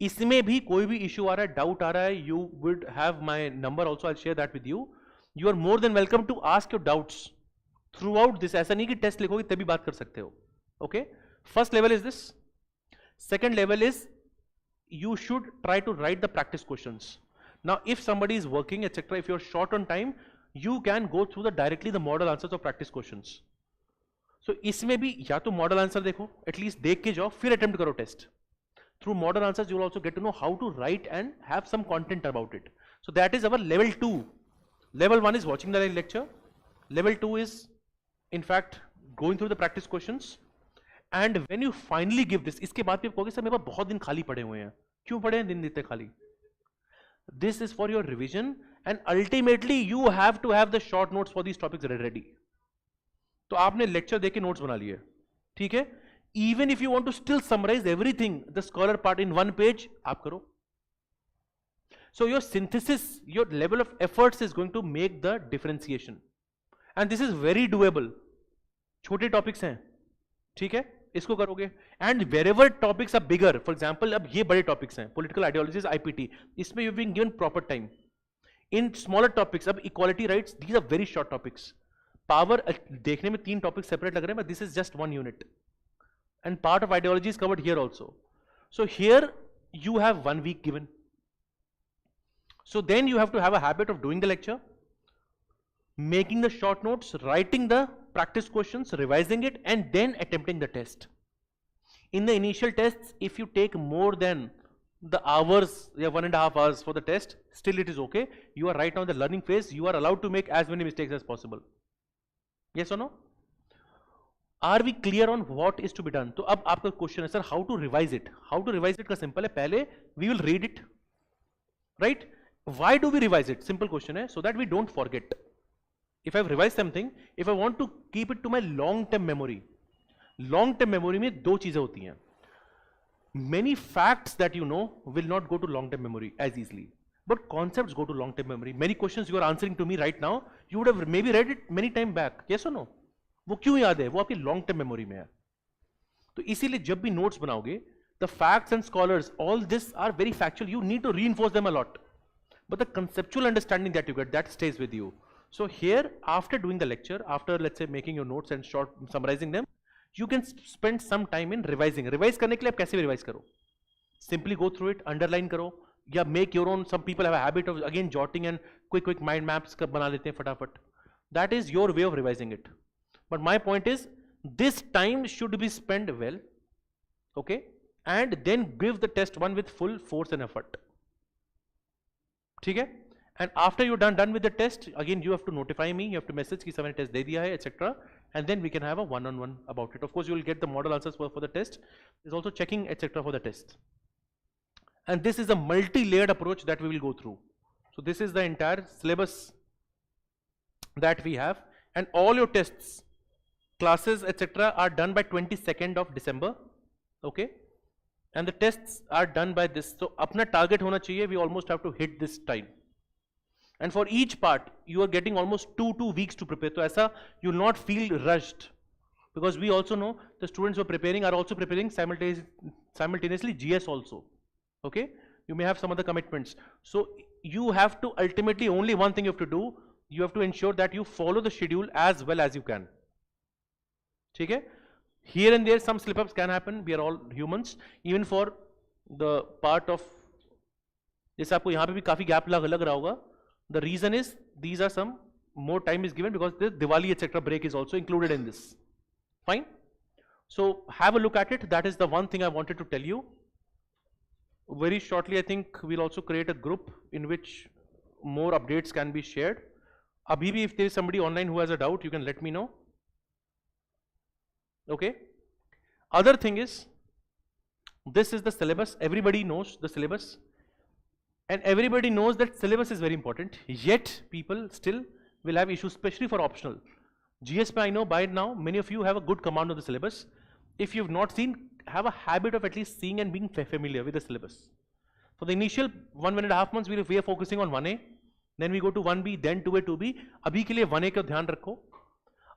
इसमें भी कोई भी issue आ रहा है, doubt आ रहा है, you would have my number also, I'll share that with you. You are more than welcome to ask your doubts throughout this. ऐसा नहीं कि test लिखोगे तभी बात कर सकते हो. Okay? First level is this. Second level is you should try to write the practice questions. Now, if somebody is working, etc., if you're short on time, you can go through directly the model answers of practice questions. So, इसमें भी या तो model answer देखो, at least देख के जाओ, फिर attempt करो test. Through model answers, you will also get to know how to write and have some content about it. So, that is our level 2. Level 1 is watching the lecture. Level 2 is, in fact, going through the practice questions. And when you finally give this, इसके बाद भी आप कहोगे sir मेरे पास बहुत दिन खाली पड़े हुए हैं. क्यों पड़े हैं दिन इतने खाली? This is for your revision, and ultimately you have to have the short notes for these topics ready. तो आपने लेक्चर देके नोट्स बना लिए, ठीक है? Even if you want to still summarize everything, the scholar part in one page, आप करो. So your synthesis, your level of efforts is going to make the differentiation, and this is very doable. छोटे topics हैं, ठीक है? इसको करोगे, and wherever topics are bigger, for example, अब ये बड़े topics हैं, political ideologies, IPT, इसमें you've been given proper time. In smaller topics, अब equality rights, these are very short topics. Power, देखने में 3 topics separate लग रहे हैं, but this is just 1 unit. And part of ideology is covered here also. So here you have 1 week given. So then you have to have a habit of doing the lecture, making the short notes, writing the practice questions, revising it, and then attempting the test. In the initial tests, if you take more than the hours, 1.5 hours for the test, still it is okay. You are right now in the learning phase. You are allowed to make as many mistakes as possible. Yes or no? Are we clear on what is to be done? तो अब आपका question है sir, how to revise it? How to revise it का simple है, पहले we will read it, right? Why do we revise it? Simple question है, so that we don't forget. If I've revised something, if I want to keep it to my long-term memory में 2 चीजें होती हैं. Many facts that you know will not go to long-term memory as easily, but concepts go to long-term memory. Many questions you are answering to me right now, you would have maybe read it many time back. Yes or no? वो क्यों याद है? वो आपकी long term memory में है. तो इसीलिए जब भी नोट्स बनाओगे, the facts and scholars, all this are very factual, you need to reinforce them a lot, but the conceptual understanding that you get, that stage with you. So here after doing the lecture, after let's say making your notes and short summarising them, you can spend some time in revising. Revise करने के लिए आप कैसे भी revise करो, simply go through it, underline करो, या make your own. Some people have a habit of again jotting and quick mind maps बना लेते हैं फटाफट. That is your way of revising it. But my point is, this time should be spent well, okay, and then give the test one with full force and effort. ठीक है? And after you're done with the test, again you have to notify me, you have to message कि sir मैंने test दे दिया है, etc. And then we can have a one-on-one about it. Of course, you will get the model answers for the test. There's also checking, etc. for the test. And this is a multi-layered approach that we will go through. So this is the entire syllabus that we have, and all your tests, classes, etc. are done by 22nd of December, okay, and the tests are done by this. So अपना target होना चाहिए, we almost have to hit this time, and for each part you are getting almost 2 weeks to prepare. So ऐसा you will not feel rushed, because we also know the students who are preparing are also preparing simultaneously GS also, okay. You may have some other commitments, so you have to ultimately, only one thing you have to do, you have to ensure that you follow the schedule as well as you can. ठीक है? Here and there some slip ups can happen, we are all humans. Even for the part of, जैसे आपको यहाँ पे भी काफी gap लग रहा होगा, the reason is these are some more time is given because the Diwali etc. break is also included in this. Fine. So have a look at it. That is the one thing I wanted to tell you. Very shortly, I think we'll also create a group in which more updates can be shared. Abhi bhi, if there is somebody online who has a doubt, you can let me know. Okay. Other thing is, this is the syllabus. Everybody knows the syllabus, and everybody knows that syllabus is very important. Yet people still will have issues, especially for optional. GS I know by now many of you have a good command of the syllabus. If you've not seen, have a habit of at least seeing and being familiar with the syllabus. For the initial 1.5 months, we are focusing on 1A, then we go to 1B, then 2A, 2B. अभी के लिए 1A का ध्यान रखो.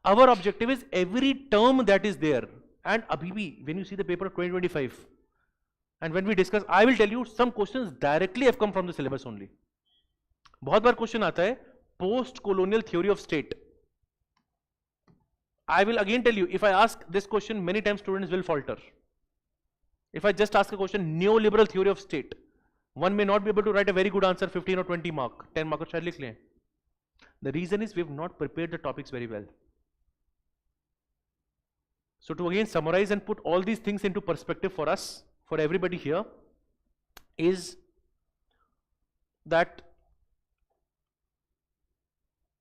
Our objective is every term that is there, and abhi bhi, when you see the paper of 2025, and when we discuss, I will tell you some questions directly have come from the syllabus only. बहुत बार question आता है post colonial theory of state. I will again tell you, if I ask this question many times, students will falter. If I just ask a question, neoliberal theory of state, one may not be able to write a very good answer, 15 or 20 mark, 10 mark शायद लिख लें. The reason is we have not prepared the topics very well. So to again summarize and put all these things into perspective for us, for everybody here, is that,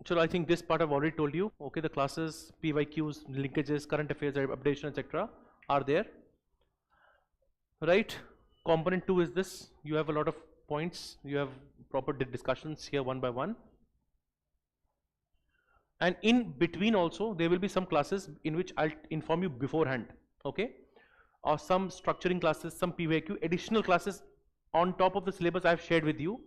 so I think this part I've already told you, okay, the classes, PYQs, linkages, current affairs, updation, etc. are there, right? Component 2 is this, you have a lot of points, you have proper discussions here one by one. And in between also, there will be some classes in which I'll inform you beforehand, okay? Or some structuring classes, some PYQ, additional classes on top of the syllabus I've shared with you.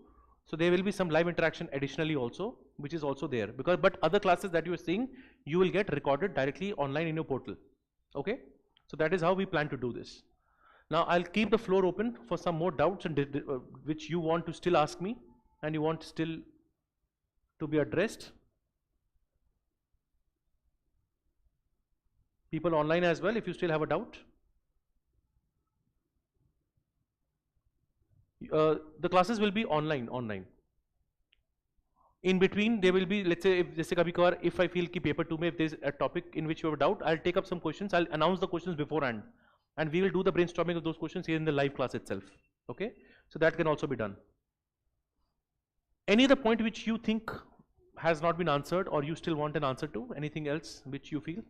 So there will be some live interaction additionally also, which is also there. But other classes that you are seeing, you will get recorded directly online in your portal, okay? So that is how we plan to do this. Now I'll keep the floor open for some more doubts and which you want to still ask me and you want still to be addressed. People online as well, if you still have a doubt. The classes will be online. In between, there will be, let's say, if I feel ki paper 2 mein, if there's a topic in which you have a doubt, I'll take up some questions, I'll announce the questions beforehand. And we will do the brainstorming of those questions here in the live class itself, okay? So that can also be done. Any other point which you think has not been answered or you still want an answer to? Anything else which you feel?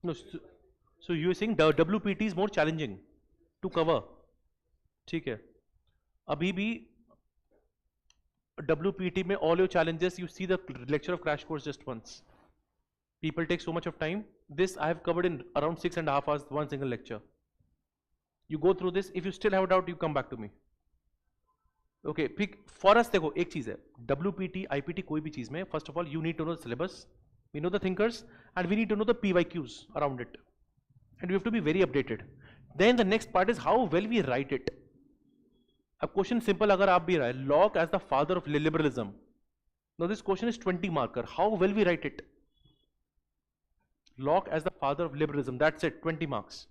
No, so you are saying the WPT is more challenging to cover. ठीक है. अभी भी WPT में all your challenges, you see the lecture of crash course just once. People take so much of time. This I have covered in around 6.5 hours, one single lecture. You go through this. If you still have a doubt, you come back to me. Okay, for us देखो एक चीज है, WPT, IPT कोई भी चीज में, first of all you need to know the syllabus, we know the thinkers, and we need to know the PYQs around it, and we have to be very updated. Then the next part is how well we write it. अब question simple अगर आप भी रहे, Locke as the father of liberalism. Now this question is 20 marker. How well we write it? Locke as the father of liberalism. That's it. 20 marks.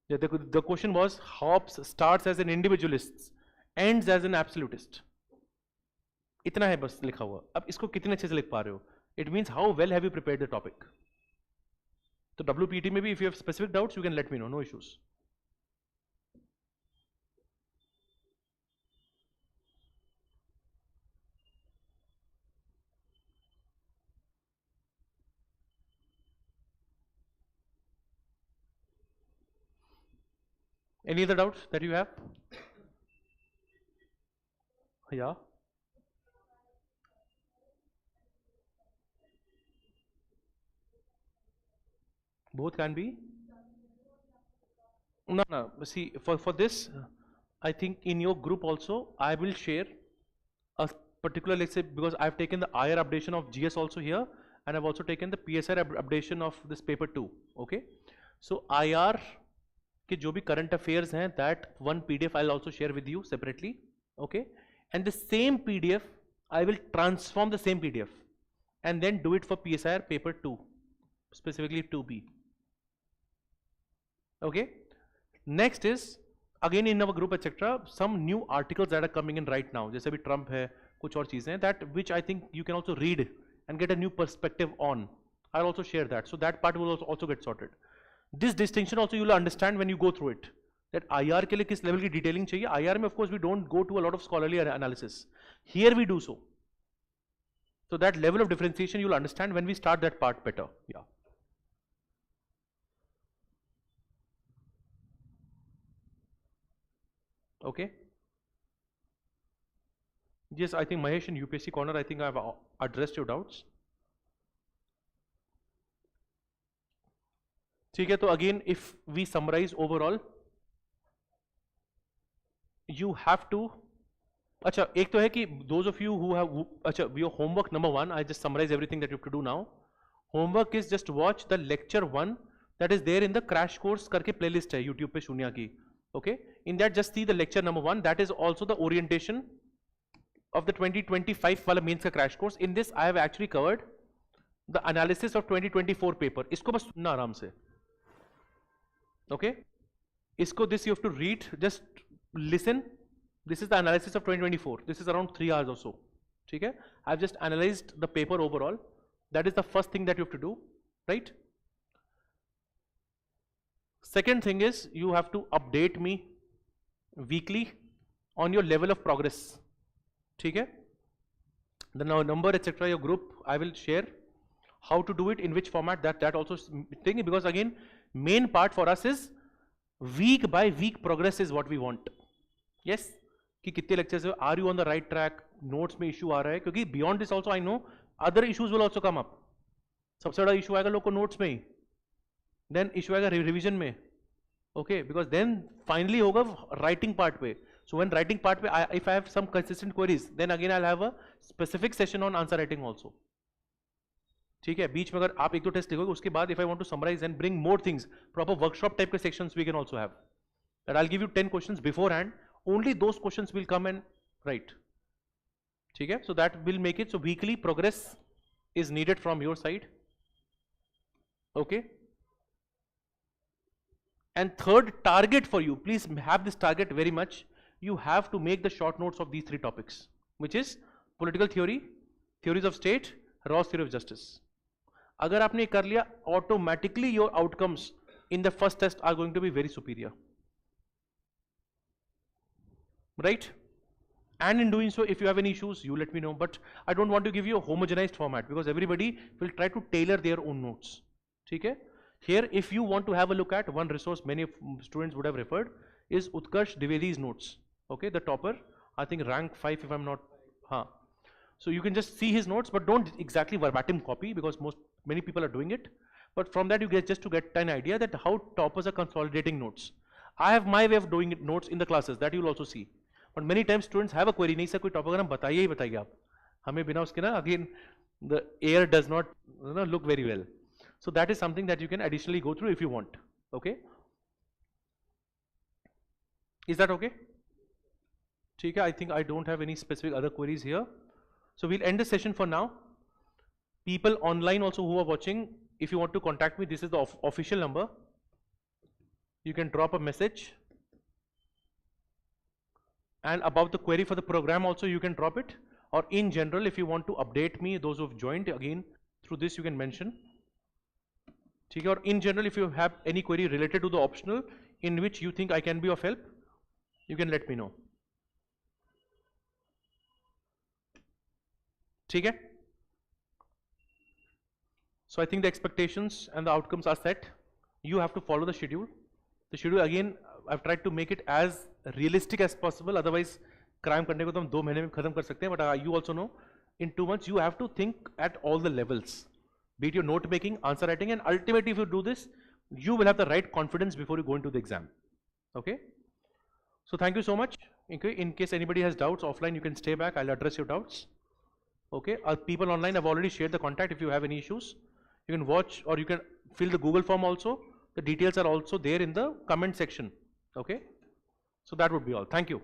Yeah, the question was, Hobbes starts as an individualist, ends as an absolutist. इतना है बस लिखा हुआ. अब इसको कितने अच्छे से लिख पा रहे हो? It means how well have you prepared the topic. तो WPT में भी if you have specific doubts, you can let me know. No issues. Any other doubts that you have? Yeah. Both can be. No. See, for this, I think in your group also, I will share a particular, let's say, because I've taken the IR updation of GS also here, and I've also taken the PSIR updation of this paper too. Okay. So IR कि जो भी current affairs हैं, that one PDF I'll also share with you separately, okay? And the same PDF I will transform the same PDF and then do it for PSIR paper 2, specifically 2B. Okay? Next is again in our group etc. some new articles that are coming in right now. जैसे भी Trump है, कुछ और चीजें हैं, that which I think you can also read and get a new perspective on. I'll also share that. So that part will also get sorted. This distinction also you will understand when you go through it. That IR के लिए किस level की detailing चाहिए. IR में of course we don't go to a lot of scholarly analysis. Here we do so. So that level of differentiation you will understand when we start that part better. Yeah. Okay. Yes, I think Mahesh in UPSC corner, I think I have addressed your doubts. ठीक है, तो again if we summarize overall, you have to, अच्छा एक तो है कि those of you who have, अच्छा your homework number 1, I just summarize everything that you have to do now. Homework is just watch the lecture 1 that is there in the crash course करके playlist है YouTube पे शून्या की. Okay, in that just see the lecture number 1, that is also the orientation of the 2025 वाला mains का crash course. In this I have actually covered the analysis of 2024 paper. इसको बस सुनना आराम से. Okay, isko this you have to read, just listen. This is the analysis of 2024. This is around 3 hours or so. Okay, I've just analyzed the paper overall. That is the first thing that you have to do, right? Second thing is you have to update me weekly on your level of progress. Okay, the number etc. your group I will share. how to do it, in which format, that also thing, because again main part for us is week by week progress is what we want. Yes, कि कितने lectures are you on the right track, notes में issue आ रहा है, क्योंकि beyond this also I know other issues will also come up. सबसे बड़ा issue आएगा लोग को notes में ही, then issue आएगा revision में, okay, because then finally होगा writing part पे. So when writing part पे if I have some consistent queries, then again I'll have a specific session on answer writing also. ठीक है, बीच में अगर आप एक दो टेस्ट लिखोगे उसके बाद if I want to summarize and bring more things, proper workshop type के sections we can also have. That I'll give you 10 questions beforehand, only those questions will come and write. ठीक है, so that will make it, so weekly progress is needed from your side. Okay. And third target for you, please have this target very much, you have to make the short notes of these three topics, which is political theory, theories of state, Rawls theory of justice. अगर आपने कर लिया, automatically your outcomes in the first test are going to be very superior, right? And in doing so, if you have any issues, you let me know. But I don't want to give you a homogenized format because everybody will try to tailor their own notes. ठीक है? Here, if you want to have a look at one resource many students would have referred is Utkarsh Dwivedi's notes. Okay, the topper, I think rank 5 if I'm not. So you can just see his notes, but don't exactly verbatim copy because many people are doing it. But from that you get just to get an idea that how toppers are consolidating notes. I have my way of doing it, notes in the classes that you will also see. But many times students have a query, नहीं sir कोई topic हम बताइए ही बताइए आप, हमें बिना उसके ना again the air does not look very well. So that is something that you can additionally go through if you want. Okay. Is that okay? ठीक है, I think I don't have any specific other queries here. So we'll end the session for now. People online also who are watching, if you want to contact me, this is the official number. You can drop a message. And about the query for the program also you can drop it. Or in general, if you want to update me, those who have joined, again, through this you can mention. Or in general, if you have any query related to the optional in which you think I can be of help, you can let me know. ठीक है? So I think the expectations and the outcomes are set. You have to follow the schedule. The schedule again, I've tried to make it as realistic as possible. Otherwise, crime करने को तो हम 2 महीने में खत्म कर सकते हैं. But you also know, in 2 months you have to think at all the levels. Be it your note making, answer writing, and ultimately if you do this, you will have the right confidence before you go into the exam. Okay? So thank you so much. Okay? In case anybody has doubts offline, you can stay back. I'll address your doubts. Okay? People online, I've already shared the contact. If you have any issues, you can watch or you can fill the Google form also. The details are also there in the comment section. Okay? So that would be all. Thank you.